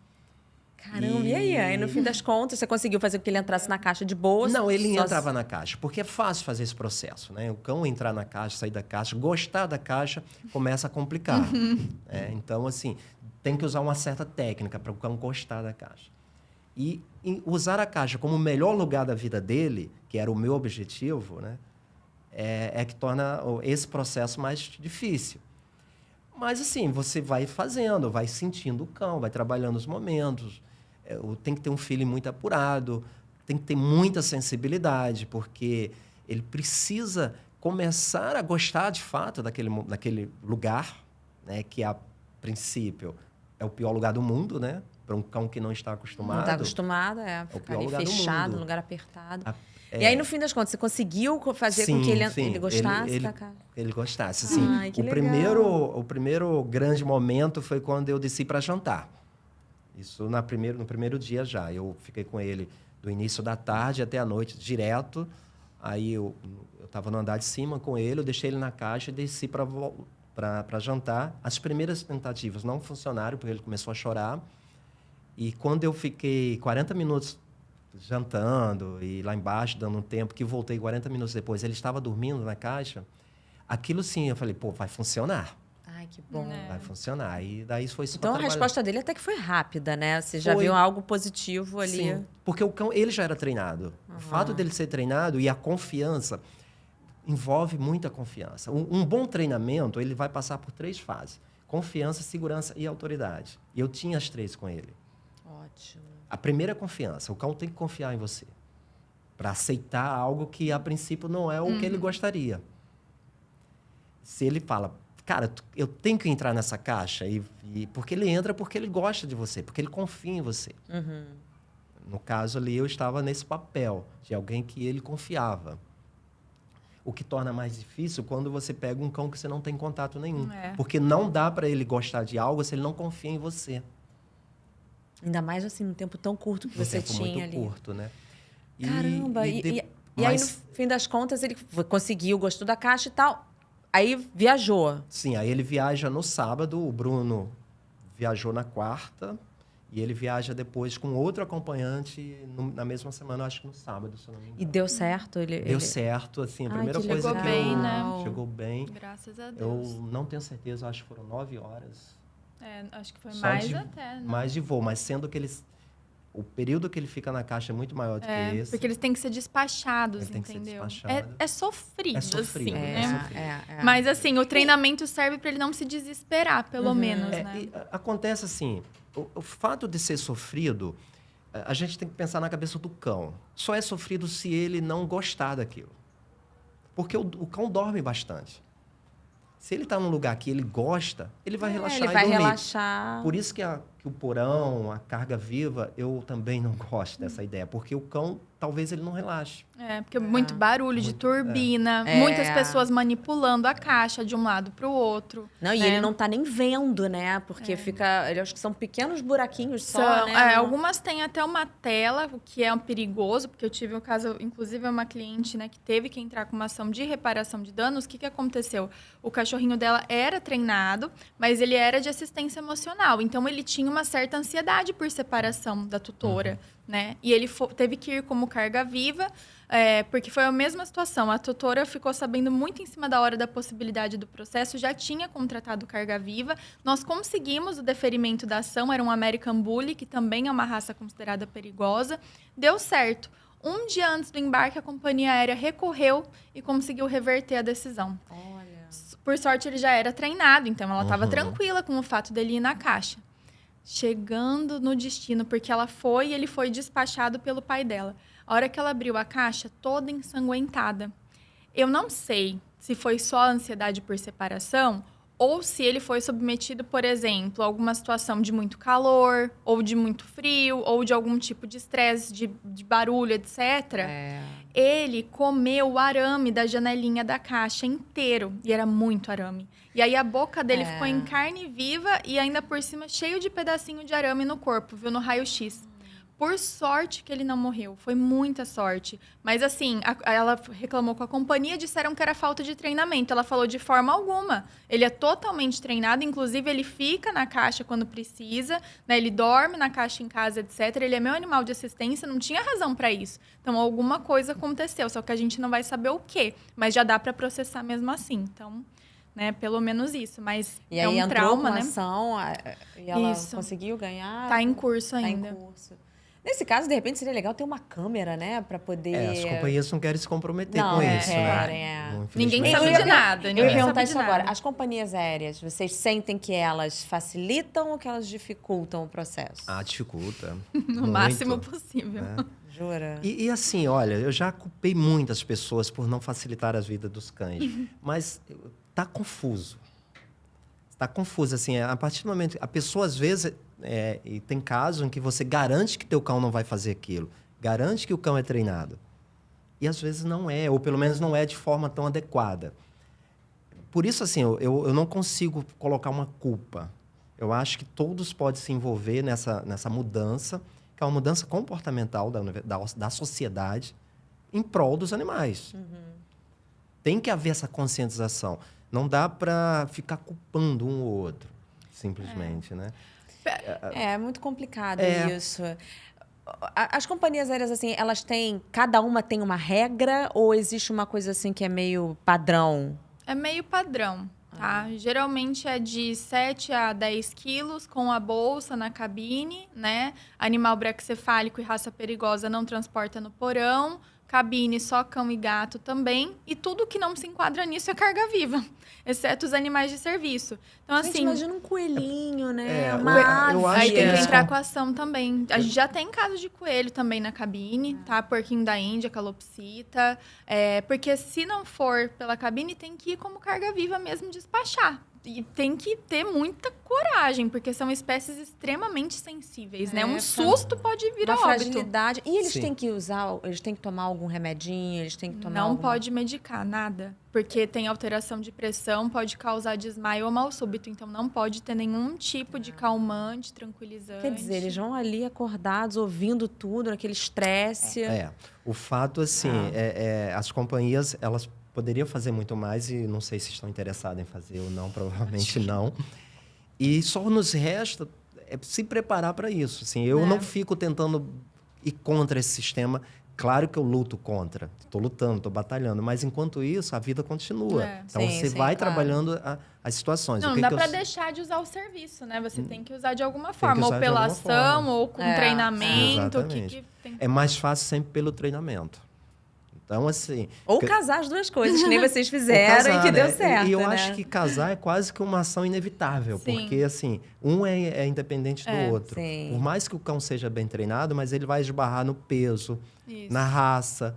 Caramba, e aí? Aí, no fim das contas, você conseguiu fazer com que ele entrasse na caixa de boa? Não, ele entrava na caixa, porque é fácil fazer esse processo, né? O cão entrar na caixa, sair da caixa, gostar da caixa, começa a complicar. Então, assim, tem que usar uma certa técnica para o cão gostar da caixa. E usar a caixa como o melhor lugar da vida dele, que era o meu objetivo, né? É que torna esse processo mais difícil. Mas, assim, você vai fazendo, vai sentindo o cão, vai trabalhando os momentos. tem que ter um feeling muito apurado, tem que ter muita sensibilidade, porque ele precisa começar a gostar de fato daquele lugar, né, que a princípio é o pior lugar do mundo, né? Para um cão que não está acostumado. Não está acostumado, ficar ali fechado, lugar apertado. E aí, no fim das contas, você conseguiu fazer com que ele gostasse da casa? Ele gostasse, sim. Ai, que legal. O primeiro grande momento foi quando eu desci para jantar. Isso no primeiro dia já. Eu fiquei com ele do início da tarde até a noite, direto. Aí eu estava no andar de cima com ele, eu deixei ele na caixa e desci para jantar. As primeiras tentativas não funcionaram, porque ele começou a chorar. E quando eu fiquei 40 minutos jantando e lá embaixo, dando um tempo, que voltei 40 minutos depois, ele estava dormindo na caixa, aquilo sim, eu falei, pô, vai funcionar. Ai, que bom. Vai funcionar. E daí foi só Então, a resposta dele até que foi rápida, né? Você já viu algo positivo ali. Sim, porque o cão, ele já era treinado. O fato dele ser treinado e a confiança envolve muita confiança. Um bom treinamento, ele vai passar por 3 fases. Confiança, segurança e autoridade. E eu tinha as 3 com ele. Ótimo. A primeira é confiança. O cão tem que confiar em você para aceitar algo que, a princípio, não é o que ele gostaria. Se ele fala, cara, eu tenho que entrar nessa caixa, porque ele entra porque ele gosta de você, porque ele confia em você. No caso ali, eu estava nesse papel de alguém que ele confiava. O que torna mais difícil quando você pega um cão que você não tem contato nenhum. Porque não dá para ele gostar de algo se ele não confia em você. Ainda mais assim, num tempo tão curto que você tinha ali. Muito curto, né? Caramba! E aí, no fim das contas, ele conseguiu, gostou da caixa e tal. Aí viajou. Sim, aí ele viaja no sábado, o Bruno viajou na quarta, e ele viaja depois com outro acompanhante na mesma semana, acho que no sábado, se eu não me engano. E deu certo? Deu certo, assim, a primeira coisa chegou bem, né? Chegou bem. Graças a Deus. Eu não tenho certeza, acho que foram 9 horas. Acho que foi mais até, né? Mais de voo, mas sendo que o período que ele fica na caixa é muito maior do que esse. Porque eles têm que ser despachados, ele tem que entendeu? ser despachado. É sofrido, assim, né? É. Mas, assim, o treinamento serve para ele não se desesperar, pelo menos, né? Acontece assim, o fato de ser sofrido, a gente tem que pensar na cabeça do cão. Só é sofrido se ele não gostar daquilo. Porque o cão dorme bastante. Se ele está num lugar que ele gosta, ele vai relaxar ele vai e dormir. relaxar. Por isso que o porão, a carga viva, eu também não gosto dessa ideia. Porque o cão, talvez ele não relaxe. Porque muito barulho de turbina, muitas pessoas manipulando a caixa de um lado para o outro. Não, e ele não tá nem vendo, né? Porque fica... Eu acho que são pequenos buraquinhos só, né? Algumas têm até uma tela, o que é perigoso, porque eu tive um caso, inclusive, uma cliente, né, que teve que entrar com uma ação de reparação de danos. O que aconteceu? O cachorrinho dela era treinado, mas ele era de assistência emocional. Então, ele tinha uma certa ansiedade por separação da tutora, né? E ele teve que ir como carga viva, porque foi a mesma situação. A tutora ficou sabendo muito em cima da hora da possibilidade do processo, já tinha contratado carga viva. Nós conseguimos o deferimento da ação, era um American Bully, que também é uma raça considerada perigosa. Deu certo. Um dia antes do embarque, a companhia aérea recorreu e conseguiu reverter a decisão. Olha. Por sorte, ele já era treinado, então ela estava tranquila com o fato dele ir na caixa. Chegando no destino, porque ela foi e ele foi despachado pelo pai dela. A hora que ela abriu a caixa, toda ensanguentada. Eu não sei se foi só a ansiedade por separação ou se ele foi submetido, por exemplo, a alguma situação de muito calor, ou de muito frio, ou de algum tipo de estresse, de barulho, etc. Ele comeu o arame da janelinha da caixa inteiro. E era muito arame. E aí a boca dele ficou em carne viva e ainda por cima cheio de pedacinho de arame no corpo, viu? No raio-x. Por sorte que ele não morreu. Foi muita sorte. Mas assim, ela reclamou com a companhia, disseram que era falta de treinamento. Ela falou de forma alguma. Ele é totalmente treinado, inclusive ele fica na caixa quando precisa, né? Ele dorme na caixa em casa, etc. Ele é meu animal de assistência, não tinha razão para isso. Então, alguma coisa aconteceu, só que a gente não vai saber o quê. Mas já dá para processar mesmo assim. Então, né, pelo menos isso. Mas e é aí um trauma, né? ação, e ela conseguiu ganhar? Tá em curso ainda. Tá em curso. Nesse caso, de repente, seria legal ter uma câmera, né? Pra poder... As companhias não querem se comprometer Não, com é, isso, é, né? é. Ninguém Infelizmente. sabe de nada. Eu ia Ninguém perguntar sabe isso de agora. nada. As companhias aéreas, vocês sentem que elas facilitam ou que elas dificultam o processo? Dificulta. No máximo possível. Né? Jura? E assim, olha, eu já culpei muitas pessoas por não facilitar a vida dos cães, mas tá confuso. Tá confuso, assim, a partir do momento... A pessoa, às vezes, e tem casos em que você garante que teu cão não vai fazer aquilo, garante que o cão é treinado. E, às vezes, não é, ou pelo menos não é de forma tão adequada. Por isso, assim, eu não consigo colocar uma culpa. Eu acho que todos podem se envolver nessa mudança, que é uma mudança comportamental da sociedade em prol dos animais. Tem que haver essa conscientização. Não dá para ficar culpando um ou outro, simplesmente, né? É muito complicado isso. As companhias aéreas, assim, elas têm... Cada uma tem uma regra ou existe uma coisa, assim, que é meio padrão? É meio padrão, tá? Geralmente é de 7 a 10 quilos com a bolsa na cabine, né? Animal braquicefálico e raça perigosa não transporta no porão. Cabine só cão e gato também. E tudo que não se enquadra nisso é carga viva, exceto os animais de serviço. Então, Gente, assim... imagina um coelhinho, né? eu Uma acho Aí que tem que eles entrar com a ação também. A gente já tem casos de coelho também na cabine, tá? Porquinho da Índia, calopsita. Porque se não for pela cabine, tem que ir como carga viva mesmo despachar. E tem que ter muita coragem, porque são espécies extremamente sensíveis, né? Um susto pode virar uma óbito. fragilidade. E eles Sim. têm que usar... Eles têm que tomar algum remedinho? Eles têm que tomar Não alguma... pode medicar nada, porque tem alteração de pressão, pode causar desmaio ou mal súbito. Então, não pode ter nenhum tipo de calmante, tranquilizante. Quer dizer, eles vão ali acordados, ouvindo tudo, naquele estresse. O fato, assim, as companhias, elas poderiam fazer muito mais e não sei se estão interessadas em fazer ou não, provavelmente não. E só nos resta se preparar para isso. Assim, eu não fico tentando ir contra esse sistema. Claro que eu luto contra. Estou lutando, estou batalhando. Mas, enquanto isso, a vida continua. Então, Sim, você sim, vai claro. trabalhando as situações. Não O que dá que eu- para deixar de usar o serviço, né? Você tem que usar de alguma que forma. usar Ou de pela alguma ação, forma. ou com É, treinamento. O que exatamente. tem... É mais fácil sempre pelo treinamento. Então, assim... Ou que- casar as duas coisas, que nem vocês Ou fizeram casar, e que deu né? certo, E eu né? acho que casar é quase que uma ação inevitável. Sim. Porque, assim, um é independente do outro. sim. Por mais que o cão seja bem treinado, mas ele vai esbarrar no peso, Isso. na raça.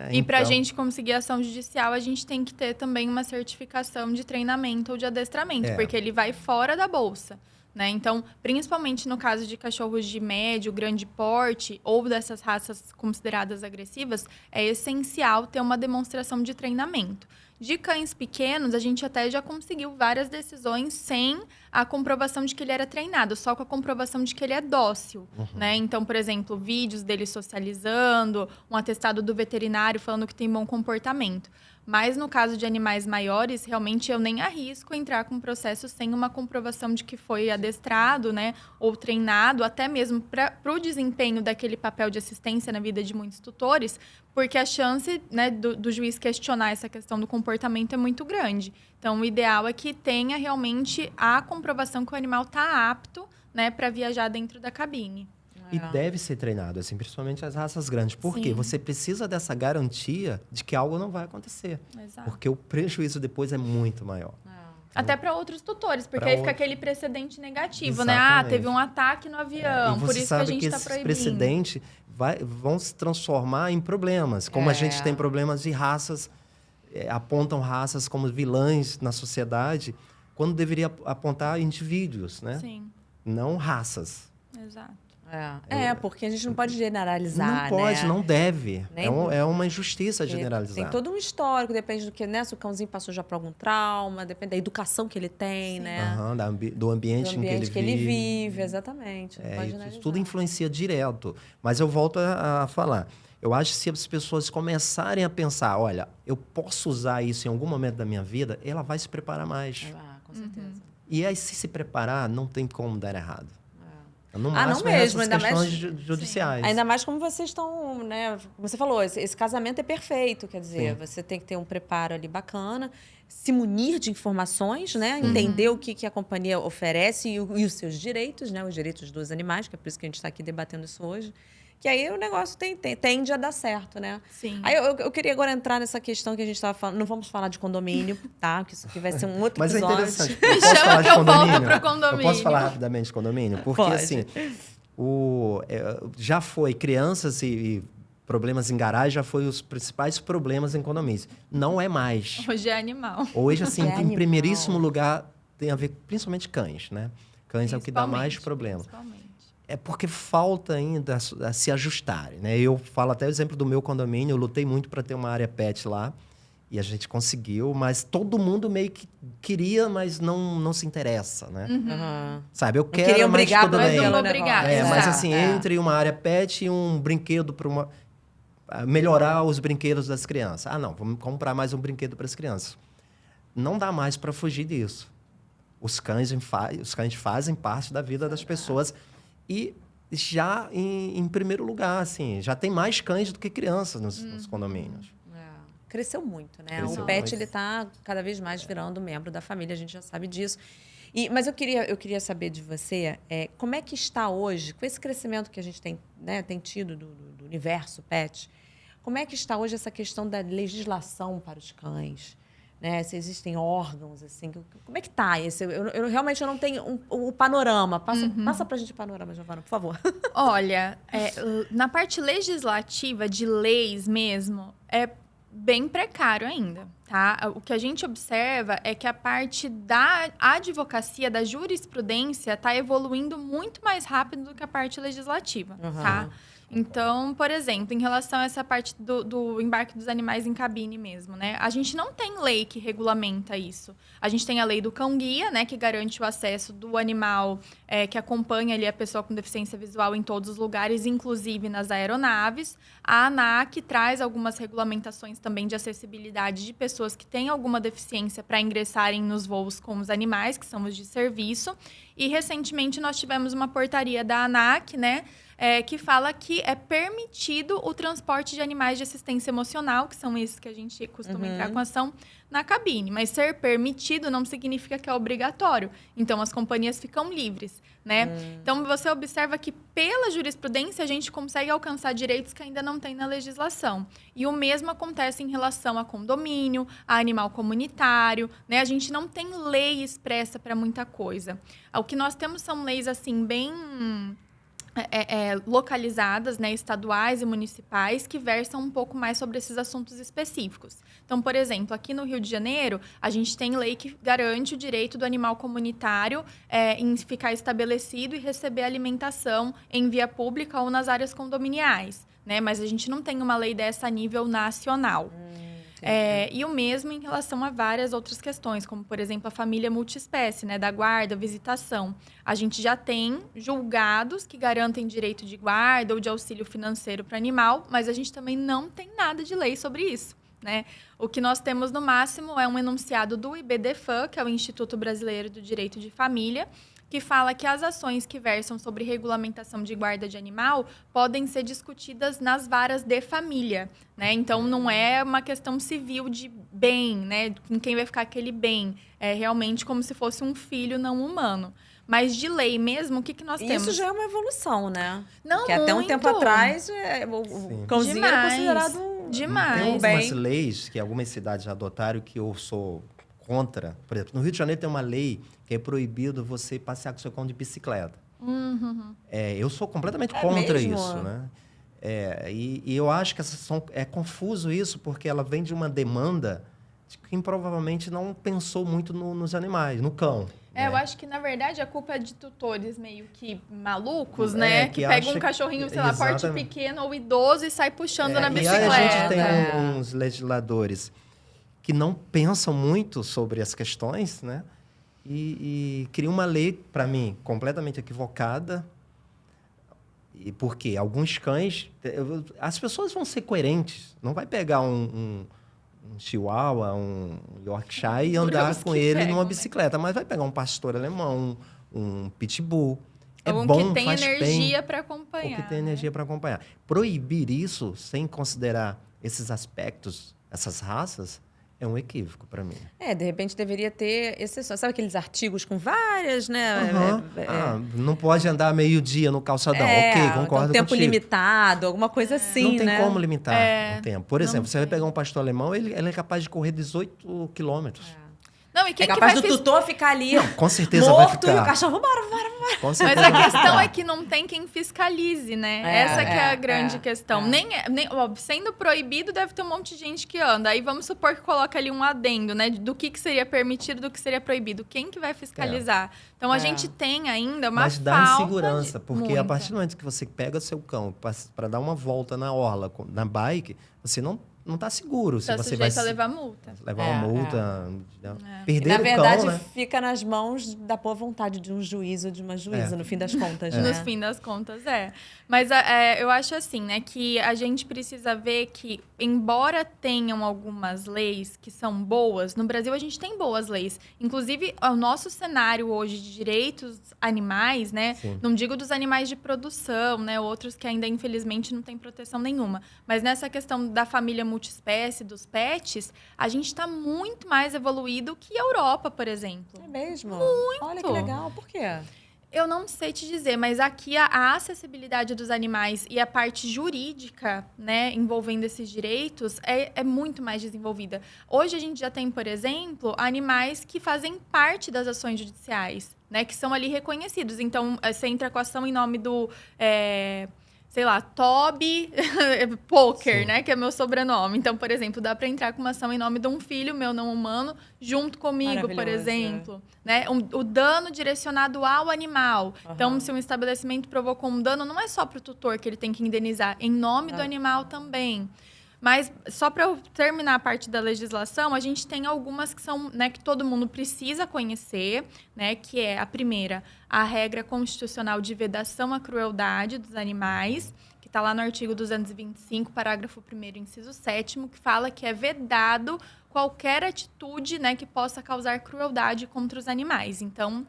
E para a Então, gente conseguir ação judicial, a gente tem que ter também uma certificação de treinamento ou de adestramento, porque ele vai fora da bolsa. Né? Então, principalmente no caso de cachorros de médio, grande porte ou dessas raças consideradas agressivas, é essencial ter uma demonstração de treinamento. De cães pequenos, a gente até já conseguiu várias decisões sem a comprovação de que ele era treinado, só com a comprovação de que ele é dócil, né? Então, por exemplo, vídeos dele socializando, um atestado do veterinário falando que tem bom comportamento. Mas no caso de animais maiores, realmente eu nem arrisco entrar com um processo sem uma comprovação de que foi adestrado, né? Ou treinado, até mesmo para o desempenho daquele papel de assistência na vida de muitos tutores, porque a chance, né, do juiz questionar essa questão do comportamento é muito grande. Então, o ideal é que tenha realmente a comprovação que o animal está apto, né, para viajar dentro da cabine. E deve ser treinado, assim, principalmente as raças grandes. Por quê? Sim. Você precisa dessa garantia de que algo não vai acontecer. Exato. Porque o prejuízo depois é muito maior. Até para outros tutores, porque Pra aí fica outro- aquele precedente negativo, né? Exatamente. Teve um ataque no avião, E por você isso que a sabe gente que está esses proibindo. precedentes vão se transformar em problemas. Como a gente tem problemas de raças, apontam raças como vilãs na sociedade, quando deveria apontar indivíduos, né? Sim, Não raças. exato. Porque a gente não pode generalizar, Não pode, né? não deve. Nem- É uma injustiça generalizar. Tem todo um histórico, depende do que, né? Se o cãozinho passou já por algum trauma, depende da educação que ele tem, né? Aham, do ambiente, Do ambiente em que ele vive. exatamente. Não pode Isso generalizar. tudo influencia direto. Mas eu volto a falar. Eu acho que se as pessoas começarem a pensar, olha, eu posso usar isso em algum momento da minha vida, ela vai se preparar mais. Com certeza. E aí, se preparar, não tem como dar errado. No não máximo, mesmo, essas ainda mais- questões judiciais. Ainda mais como vocês estão, né? Como você falou, esse casamento é perfeito. Quer dizer, Sim. você tem que ter um preparo ali bacana, se munir de informações, né? Entender o que a companhia oferece e os seus direitos, né? Os direitos dos animais, que é por isso que a gente está aqui debatendo isso hoje. Que aí o negócio tende a dar certo, né? Sim. Aí eu queria agora entrar nessa questão que a gente estava falando. Não vamos falar de condomínio, tá? Porque isso aqui vai ser um outro Mas é episódio. interessante. Me Posso chama falar que de eu volto condomínio? pro condomínio. Eu posso falar rapidamente de condomínio? Porque, Pode. assim, já foi crianças e problemas em garagem, já foi os principais problemas em condomínios. Não é mais. Hoje é animal. Hoje, assim, É em animal. primeiríssimo lugar, tem a ver principalmente cães, né? Cães é o que dá mais problema. Principalmente. É porque falta ainda a se ajustarem, né? Eu falo até o exemplo do meu condomínio, eu lutei muito para ter uma área pet lá, e a gente conseguiu, mas todo mundo meio que queria, mas não se interessa, né? Aham. Sabe, eu quero, queriam mas brigar tudo por Mas bem. não vou aquele brigar. negócio. Mas Exato. assim, entre uma área pet e um brinquedo para melhorar os brinquedos das crianças. Ah, não, vamos comprar mais um brinquedo para as crianças. Não dá mais para fugir disso. Os cães fazem parte da vida das pessoas e já em primeiro lugar, assim, já tem mais cães do que crianças nos condomínios. Cresceu muito, né? Cresceu O pet, muito. ele tá cada vez mais virando membro da família, a gente já sabe disso. Mas eu queria saber de você, como é que está hoje, com esse crescimento que a gente tem, né, tem tido do universo pet, como é que está hoje essa questão da legislação para os cães? Né? Se existem órgãos, assim, como é que está? Eu realmente não tenho o panorama. Passa para a gente o panorama, Giovana, por favor. Olha, na parte legislativa, de leis mesmo, é bem precário ainda, tá? O que a gente observa é que a parte da advocacia, da jurisprudência, está evoluindo muito mais rápido do que a parte legislativa, tá? Então, por exemplo, em relação a essa parte do embarque dos animais em cabine mesmo, né? A gente não tem lei que regulamenta isso. A gente tem a lei do cão-guia, né? Que garante o acesso do animal que acompanha ali a pessoa com deficiência visual em todos os lugares, inclusive nas aeronaves. A ANAC traz algumas regulamentações também de acessibilidade de pessoas que têm alguma deficiência para ingressarem nos voos com os animais, que são os de serviço. E, recentemente, nós tivemos uma portaria da ANAC, né? Que fala que é permitido o transporte de animais de assistência emocional, que são esses que a gente costuma entrar com ação, na cabine. Mas ser permitido não significa que é obrigatório. Então, as companhias ficam livres, né? Então, você observa que, pela jurisprudência, a gente consegue alcançar direitos que ainda não tem na legislação. E o mesmo acontece em relação a condomínio, a animal comunitário, né? A gente não tem lei expressa para muita coisa. O que nós temos são leis, assim, bem localizadas, né, estaduais e municipais, que versam um pouco mais sobre esses assuntos específicos. Então, por exemplo, aqui no Rio de Janeiro, a gente tem lei que garante o direito do animal comunitário em ficar estabelecido e receber alimentação em via pública ou nas áreas condominiais, né? Mas a gente não tem uma lei dessa a nível nacional. E o mesmo em relação a várias outras questões, como, por exemplo, a família multiespécie, né, da guarda, visitação. A gente já tem julgados que garantem direito de guarda ou de auxílio financeiro para animal, mas a gente também não tem nada de lei sobre isso, né? O que nós temos, no máximo, é um enunciado do IBDFAM, que é o Instituto Brasileiro do Direito de Família, que fala que as ações que versam sobre regulamentação de guarda de animal podem ser discutidas nas varas de família, né? Então, não é uma questão civil de bem, né? Com quem vai ficar aquele bem. É realmente como se fosse um filho não humano. Mas de lei mesmo, o que nós temos? Isso já é uma evolução, né? Não, Porque até um tempo muito. atrás, o cãozinho era Demais. considerado um Demais. Tem bem. algumas leis que algumas cidades já adotaram que eu sou contra. Por exemplo, no Rio de Janeiro tem uma lei que é proibido você passear com seu cão de bicicleta. Eu sou completamente contra mesmo? isso, né? E eu acho que é confuso isso, porque ela vem de uma demanda de quem provavelmente não pensou muito nos animais, no cão. Eu né? acho que, na verdade, a culpa é de tutores meio que malucos, né? que Que pegam acha um cachorrinho, sei lá, porte Exatamente. pequeno ou idoso e sai puxando na E bicicleta. aí a gente tem uns legisladores que não pensam muito sobre as questões, né? E criam uma lei, para mim, completamente equivocada. E por quê? Alguns cães... As pessoas vão ser coerentes. Não vai pegar um chihuahua, um Yorkshire e andar Os com que ele pegam, numa né? bicicleta. Mas vai pegar um pastor alemão, um pitbull, Ou bom, que tem faz energia bem, para ou acompanhar. que tem energia para acompanhar. Proibir isso sem considerar esses aspectos, essas raças, é um equívoco para mim. De repente deveria ter exceções. Sabe aqueles artigos com várias, né? Não pode andar meio-dia no calçadão. Ok, Então, concordo tempo contigo. limitado, alguma coisa assim, Não tem né? como limitar o tempo. Por exemplo, você vai tem. pegar um pastor alemão, ele é capaz de correr 18 quilômetros. Não, e quem É capaz que vai do tutor ficar ali Com certeza vai morto e o ficar. cachorro, vambora. Com Mas certeza a vai questão ficar. é que não tem quem fiscalize, né? Essa que é a grande questão. Ó, sendo proibido, deve ter um monte de gente que anda. Aí vamos supor que coloca ali um adendo, né? Do que seria permitido, do que seria proibido. Quem que vai fiscalizar? Então, a gente tem ainda uma Mas dá falta insegurança, porque a muita. partir do momento que você pega seu cão para dar uma volta na orla, na bike, você não tá seguro. Tá Se você vai sujeito a levar multa. levar uma multa, E, perder na o verdade, cão, né? fica nas mãos da boa vontade de um juiz ou de uma juíza, no fim das contas, né? No fim das contas, Mas eu acho assim, né, que a gente precisa ver que, embora tenham algumas leis que são boas, no Brasil a gente tem boas leis. Inclusive, o nosso cenário hoje de direitos animais, né, Sim. não digo dos animais de produção, né, outros que ainda, infelizmente, não têm proteção nenhuma. Mas nessa questão da família multiespécie, dos pets, a gente está muito mais evoluído que a Europa, por exemplo. É mesmo? Muito! Olha que legal. Por quê? Eu não sei te dizer, mas aqui a acessibilidade dos animais e a parte jurídica, né, envolvendo esses direitos, é muito mais desenvolvida. Hoje a gente já tem, por exemplo, animais que fazem parte das ações judiciais, né, que são ali reconhecidos. Então, você entra com a ação em nome do... sei lá, Toby Poker, Sim. né? Que é meu sobrenome. Então, por exemplo, dá para entrar com uma ação em nome de um filho meu não humano, junto comigo, por Maravilhoso, exemplo. Né? O dano direcionado ao animal. Então, se um estabelecimento provocou um dano, não é só para o tutor que ele tem que indenizar, em nome do animal também. Mas, só para eu terminar a parte da legislação, a gente tem algumas que são, né, que todo mundo precisa conhecer, né, que é a primeira, a regra constitucional de vedação à crueldade dos animais, que está lá no artigo 225, parágrafo 1º, inciso 7º, que fala que é vedado qualquer atitude, né, que possa causar crueldade contra os animais. Então,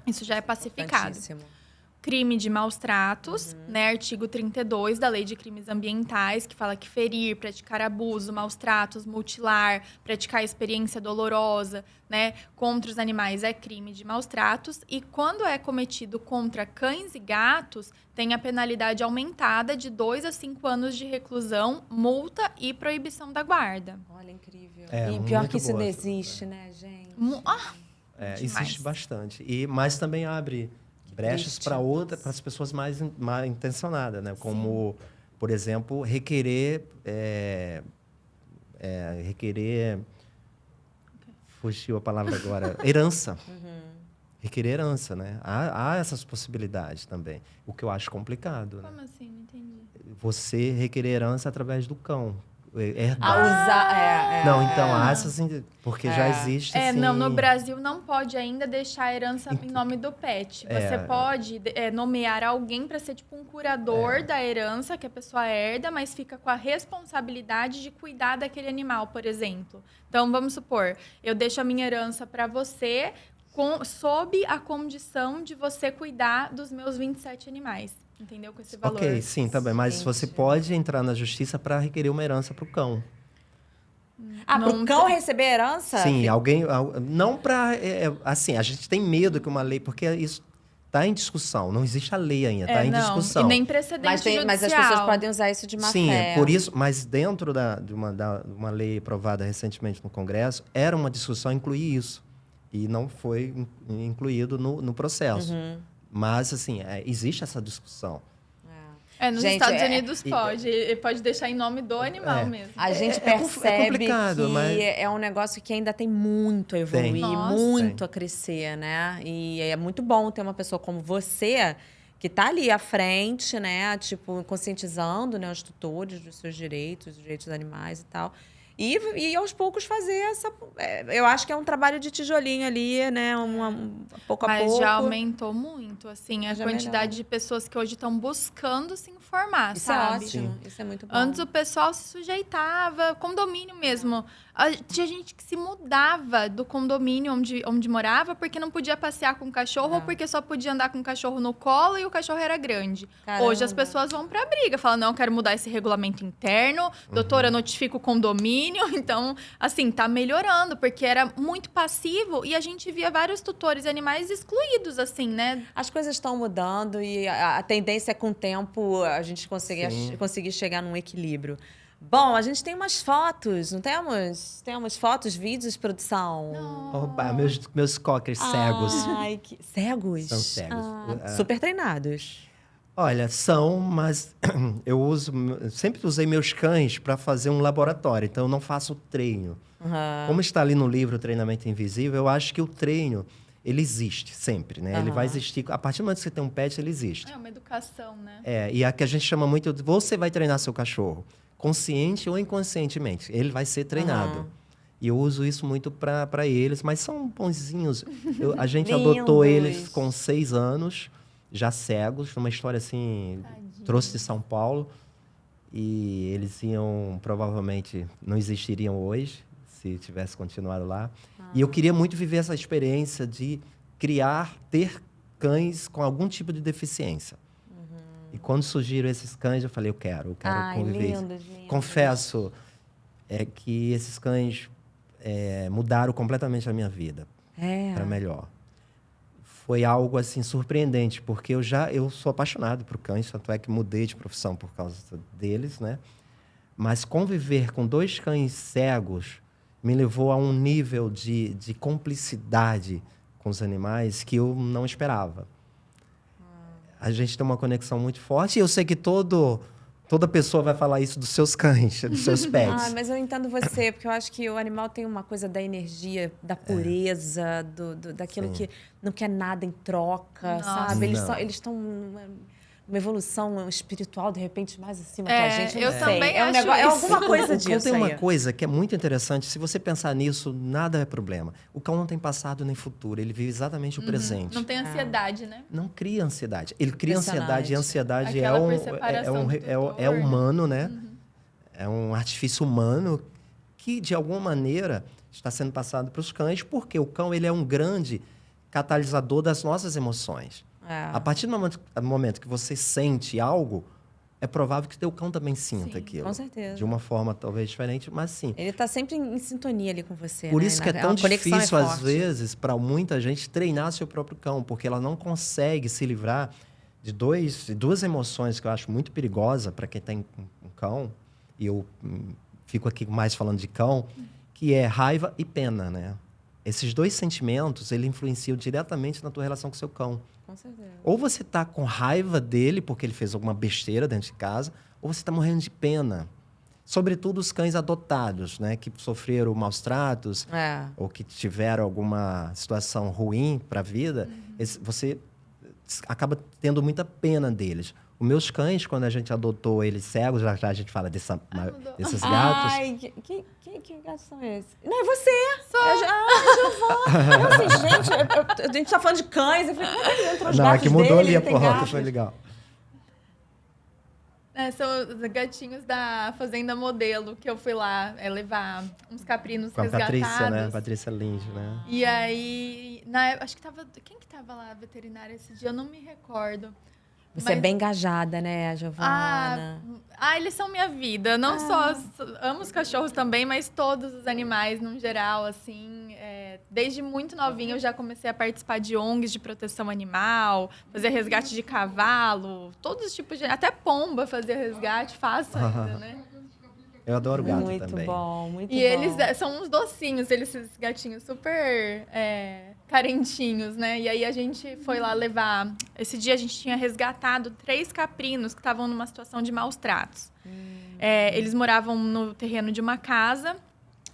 isso já é pacificado. Importantíssimo. Crime de maus tratos, né? Artigo 32 da Lei de Crimes Ambientais, que fala que ferir, praticar abuso, maus tratos, mutilar, praticar experiência dolorosa, né, contra os animais é crime de maus tratos. E quando é cometido contra cães e gatos, tem a penalidade aumentada de 2 a 5 anos de reclusão, multa e proibição da guarda. Olha, incrível. É, E pior muito que isso boa não essa existe, né, gente? Demais. Existe bastante. Mas também abre brechas triste. para as pessoas mais intencionadas, né? Como, por exemplo, requerer fugiu a palavra agora, herança. Requerer herança, né? Há essas possibilidades também, o que eu acho complicado. Né? Como assim? Não entendi. Você requerer herança através do cão. Usar, Não, então há essas... Porque já existe, assim... Não, no Brasil não pode ainda deixar a herança em nome do pet. Você pode nomear alguém para ser tipo um curador da herança que a pessoa herda, mas fica com a responsabilidade de cuidar daquele animal, por exemplo. Então, vamos supor, eu deixo a minha herança para você sob a condição de você cuidar dos meus 27 animais. Entendeu? Com esse valor. Ok, sim, tá bem. Mas você pode entrar na justiça para requerer uma herança para o cão. para o cão receber herança? Sim, alguém... Não para... assim, a gente tem medo que uma lei... Porque isso está em discussão. Não existe a lei ainda, está em discussão. E nem precedente judicial. Mas as pessoas podem usar isso de má Sim, fé. por isso... Mas dentro de uma lei aprovada recentemente no Congresso, era uma discussão incluir isso. E não foi incluído no processo. Mas, assim, existe essa discussão. Nos Gente, Estados Unidos pode. Ele pode deixar em nome do animal mesmo. A gente percebe que mas... é um negócio que ainda tem muito a evoluir, muito a crescer, né? E é muito bom ter uma pessoa como você que está ali à frente, né? Tipo, conscientizando, né, os tutores dos seus direitos, dos direitos dos animais e tal. E aos poucos fazer essa... eu acho que é um trabalho de tijolinho ali, né? Pouco a pouco. Mas já aumentou muito, assim, a quantidade melhor. de pessoas que hoje estão buscando se informar, Isso sabe? é ótimo, isso é muito bom. Antes o pessoal se sujeitava, condomínio mesmo. Tinha gente que se mudava do condomínio onde morava porque não podia passear com o cachorro ou porque só podia andar com o cachorro no colo e o cachorro era grande. Caramba. Hoje as pessoas vão pra briga, falam, não, eu quero mudar esse regulamento interno, doutora, notifica o condomínio. Então, assim, tá melhorando, porque era muito passivo e a gente via vários tutores de animais excluídos, assim, né? As coisas estão mudando e a tendência é, com o tempo, a gente Sim. conseguir chegar num equilíbrio. Bom, a gente tem umas fotos, não temos? Temos fotos, vídeos, produção? Opa, meus cockers cegos. Ai, cegos? São cegos. Super treinados. Olha, são, mas sempre usei meus cães para fazer um laboratório, então eu não faço treino. Como está ali no livro Treinamento Invisível, eu acho que o treino, ele existe sempre, né? Ele vai existir, a partir do momento que você tem um pet, ele existe. É uma educação, né? E a que a gente chama muito de você vai treinar seu cachorro, consciente ou inconscientemente, ele vai ser treinado. E eu uso isso muito para eles, mas são bonzinhos. A gente adotou eles com 6 anos, já cegos, numa história assim, trouxe de São Paulo. E eles provavelmente não existiriam hoje, se tivesse continuado lá. E eu queria muito viver essa experiência de ter cães com algum tipo de deficiência. E quando surgiram esses cães, eu falei, eu quero conviver isso. Lindos. Confesso que esses cães mudaram completamente a minha vida para melhor. Foi algo assim surpreendente, porque eu sou apaixonado por cães, tanto é que mudei de profissão por causa deles, né? Mas conviver com 2 cães cegos me levou a um nível de cumplicidade com os animais que eu não esperava. A gente tem uma conexão muito forte e eu sei que toda pessoa vai falar isso dos seus cães, dos seus pets. Mas eu entendo você, porque eu acho que o animal tem uma coisa da energia, da pureza, daquilo que não quer nada em troca, sabe? Eles estão numa evolução espiritual, de repente, mais acima que a gente. Não eu sei. também É acho isso. alguma coisa O disso cão tem uma aí. coisa que é muito interessante. Se você pensar nisso, nada é problema. O cão não tem passado nem futuro. Ele vive exatamente o presente. Não tem ansiedade, né? Não cria ansiedade. Ele cria ansiedade. E a ansiedade Aquela por separação do tutor, humano, né? É um artifício humano que, de alguma maneira, está sendo passado para os cães, porque o cão ele é um grande catalisador das nossas emoções. A partir do momento que você sente algo, é provável que o teu cão também sinta aquilo. Com certeza. De uma forma talvez diferente, mas sim. Ele está sempre em sintonia ali com você. Por né? isso que é tão A conexão difícil, é às forte. vezes, para muita gente, treinar seu próprio cão, porque ela não consegue se livrar de duas emoções que eu acho muito perigosa para quem tem um cão, e eu fico aqui mais falando de cão, que é raiva e pena, né? Esses 2 sentimentos, ele influenciam diretamente na tua relação com o seu cão. Com certeza. Ou você tá com raiva dele porque ele fez alguma besteira dentro de casa, ou você tá morrendo de pena. Sobretudo os cães adotados, né? Que sofreram maus tratos, ou que tiveram alguma situação ruim para a vida, você acaba tendo muita pena deles. Os meus cães, quando a gente adotou eles cegos, já a gente fala desses gatos. Ai, que gatos são esses? Não, é você! Giovana! Eu assim, gente, a gente tá falando de cães. Eu falei, como é que entrou os Não, gatos é que mudou dele? ali a Tem porrota, gatos. foi legal. São os gatinhos da Fazenda Modelo, que eu fui lá levar uns caprinos Com a resgatados. Patrícia, né? Patrícia Lins, né? E aí, acho que tava... Quem que tava lá, veterinária, esse dia? Eu não me recordo. Você é bem engajada, né, Giovana? Eles são minha vida. Não só amo os cachorros também, mas todos os animais, no geral, assim. Desde muito novinha eu já comecei a participar de ONGs de proteção animal, fazer resgate de cavalo, todos os tipos de... Até pomba fazia resgate, faço ainda, né? Eu adoro gato muito também. Bom, muito bom. E eles são uns docinhos, esses gatinhos super carentinhos, né? E aí a gente foi lá levar... Esse dia a gente tinha resgatado 3 caprinos que estavam numa situação de maus tratos. Eles moravam no terreno de uma casa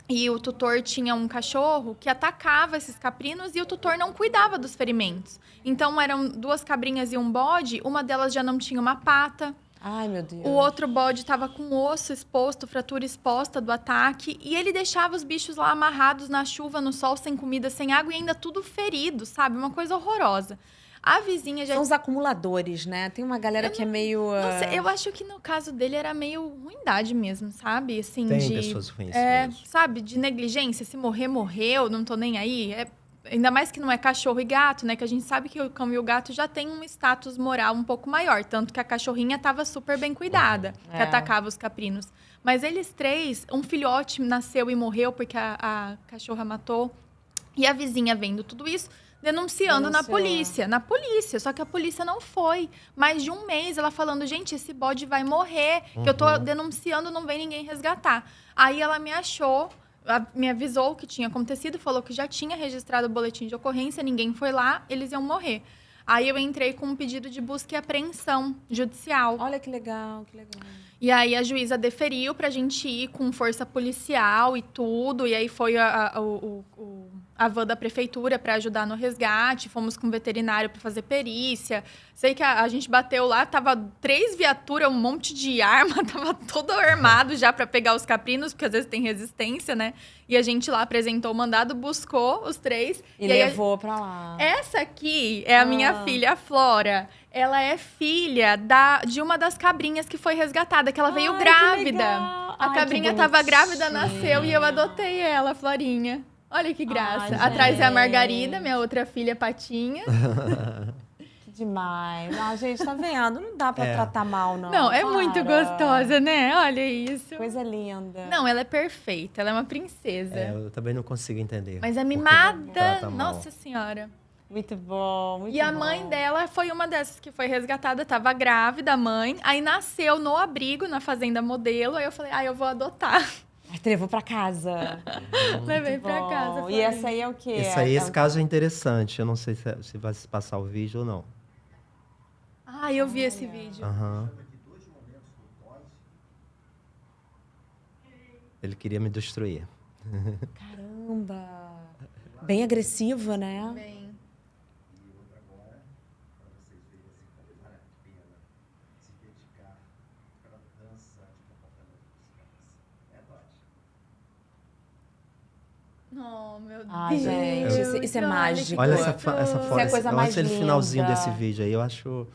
e o tutor tinha um cachorro que atacava esses caprinos e o tutor não cuidava dos ferimentos. Então eram 2 cabrinhas e um bode, uma delas já não tinha uma pata. Ai, meu Deus. O outro bode estava com osso exposto, fratura exposta do ataque. E ele deixava os bichos lá amarrados na chuva, no sol, sem comida, sem água e ainda tudo ferido, sabe? Uma coisa horrorosa. A vizinha já... São os acumuladores, né? Tem uma galera que é meio... Não sei, eu acho que no caso dele era meio ruindade mesmo, sabe? Assim, Tem pessoas ruins mesmo. sabe, de negligência. Se morrer, morreu, não tô nem aí. Ainda mais que não é cachorro e gato, né? Que a gente sabe que o cão e o gato já tem um status moral um pouco maior. Tanto que a cachorrinha tava super bem cuidada, que atacava os caprinos. Mas eles 3, um filhote nasceu e morreu porque a cachorra matou. E a vizinha vendo tudo isso, denunciando na polícia. Só que a polícia não foi. Mais de um mês ela falando, gente, esse bode vai morrer, que eu tô denunciando, não vem ninguém resgatar. Aí ela me achou, me avisou o que tinha acontecido, falou que já tinha registrado o boletim de ocorrência, ninguém foi lá, eles iam morrer. Aí eu entrei com um pedido de busca e apreensão judicial. Olha que legal, que legal. E aí a juíza deferiu pra gente ir com força policial e tudo. E aí foi a van da prefeitura para ajudar no resgate. Fomos com o veterinário para fazer perícia. Sei que a gente bateu lá, tava 3 viaturas, um monte de arma, tava todo armado já para pegar os caprinos, porque às vezes tem resistência, né? E a gente lá apresentou o mandado, buscou os 3. E levou pra lá. Essa aqui é a minha filha, a Flora. Ela é filha de uma das cabrinhas que foi resgatada, que ela veio grávida. A cabrinha tava grávida, nasceu e eu adotei ela, a Florinha. Olha que graça. Atrás é a Margarida, minha outra filha, Patinha. Que demais. Ah, gente, tá vendo? Não dá pra tratar mal, não. Não, é muito gostosa, né? Olha isso. Coisa linda. Não, ela é perfeita. Ela é uma princesa. Eu também não consigo entender. Mas é por que mimada. trata mal. Nossa Senhora. Muito bom, muito bom. E a mãe dela foi uma dessas que foi resgatada, tava grávida, a mãe. Aí nasceu no abrigo, na Fazenda Modelo. Aí eu falei, eu vou adotar. Levou pra casa. Levei pra casa. E essa aí é o quê? Esse caso é interessante. Eu não sei se vai se passar o vídeo ou não. Eu vi esse vídeo. Ele queria me destruir. Caramba. Bem agressiva, né? Bem. Oh, meu Deus. Gente, isso é mágico. Olha essa foto. Isso é a coisa mais Olha esse finalzinho linda. desse vídeo aí. Eu acho...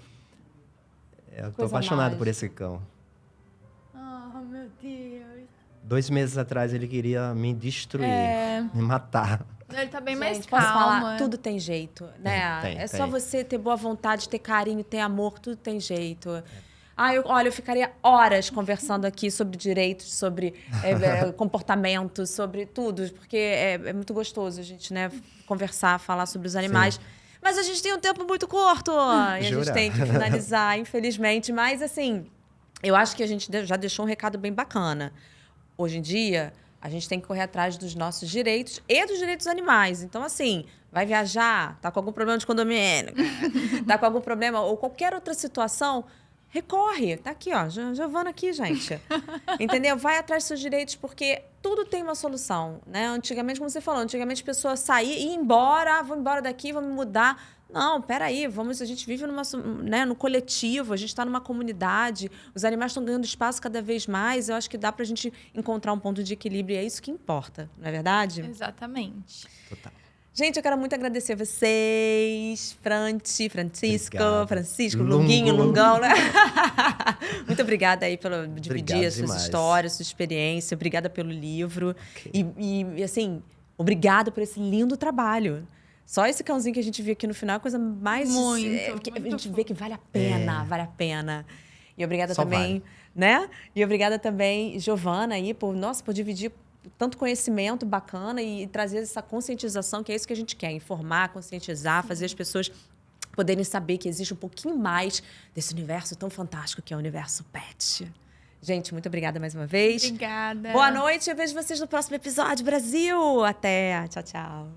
Eu tô Coisa apaixonado por mágica. esse cão. Oh, meu Deus. 2 meses atrás ele queria me destruir, me matar. Ele tá bem mais Gente, posso calmo. falar? Tudo tem jeito, né? Tem, só tem. você ter boa vontade, ter carinho, ter amor, tudo tem jeito. Olha, eu ficaria horas conversando aqui sobre direitos, sobre comportamento, sobre tudo, porque é muito gostoso a gente, né, conversar, falar sobre os animais. Sim. Mas a gente tem um tempo muito curto e a gente tem que finalizar, infelizmente. Mas, assim, eu acho que a gente já deixou um recado bem bacana. Hoje em dia, a gente tem que correr atrás dos nossos direitos e dos direitos dos animais. Então, assim, vai viajar, tá com algum problema de condomínio, tá com algum problema ou qualquer outra situação... Recorre. Tá aqui, ó. Giovana aqui, gente. Entendeu? Vai atrás dos seus direitos, porque tudo tem uma solução, né? Antigamente, como você falou, antigamente a pessoa saía e ia embora, vou embora daqui, vou me mudar. Não, peraí, a gente vive no coletivo, a gente está numa comunidade, os animais estão ganhando espaço cada vez mais. Eu acho que dá pra gente encontrar um ponto de equilíbrio e é isso que importa, não é verdade? Exatamente. Total. Gente, eu quero muito agradecer a vocês, Francisco, Lungo. Lunguinho, Lungão, né? Muito obrigada aí por dividir as suas demais. histórias, sua experiência. Obrigada pelo livro. E, assim, obrigada por esse lindo trabalho. Só esse cãozinho que a gente viu aqui no final é a coisa mais... a gente vê que vale a pena, E obrigada Só também, né? E obrigada também, Giovana, aí, por dividir tanto conhecimento bacana e trazer essa conscientização, que é isso que a gente quer, informar, conscientizar, fazer as pessoas poderem saber que existe um pouquinho mais desse universo tão fantástico que é o universo pet. Gente, muito obrigada mais uma vez. Obrigada. Boa noite, eu vejo vocês no próximo episódio, Brasil. Até, tchau, tchau.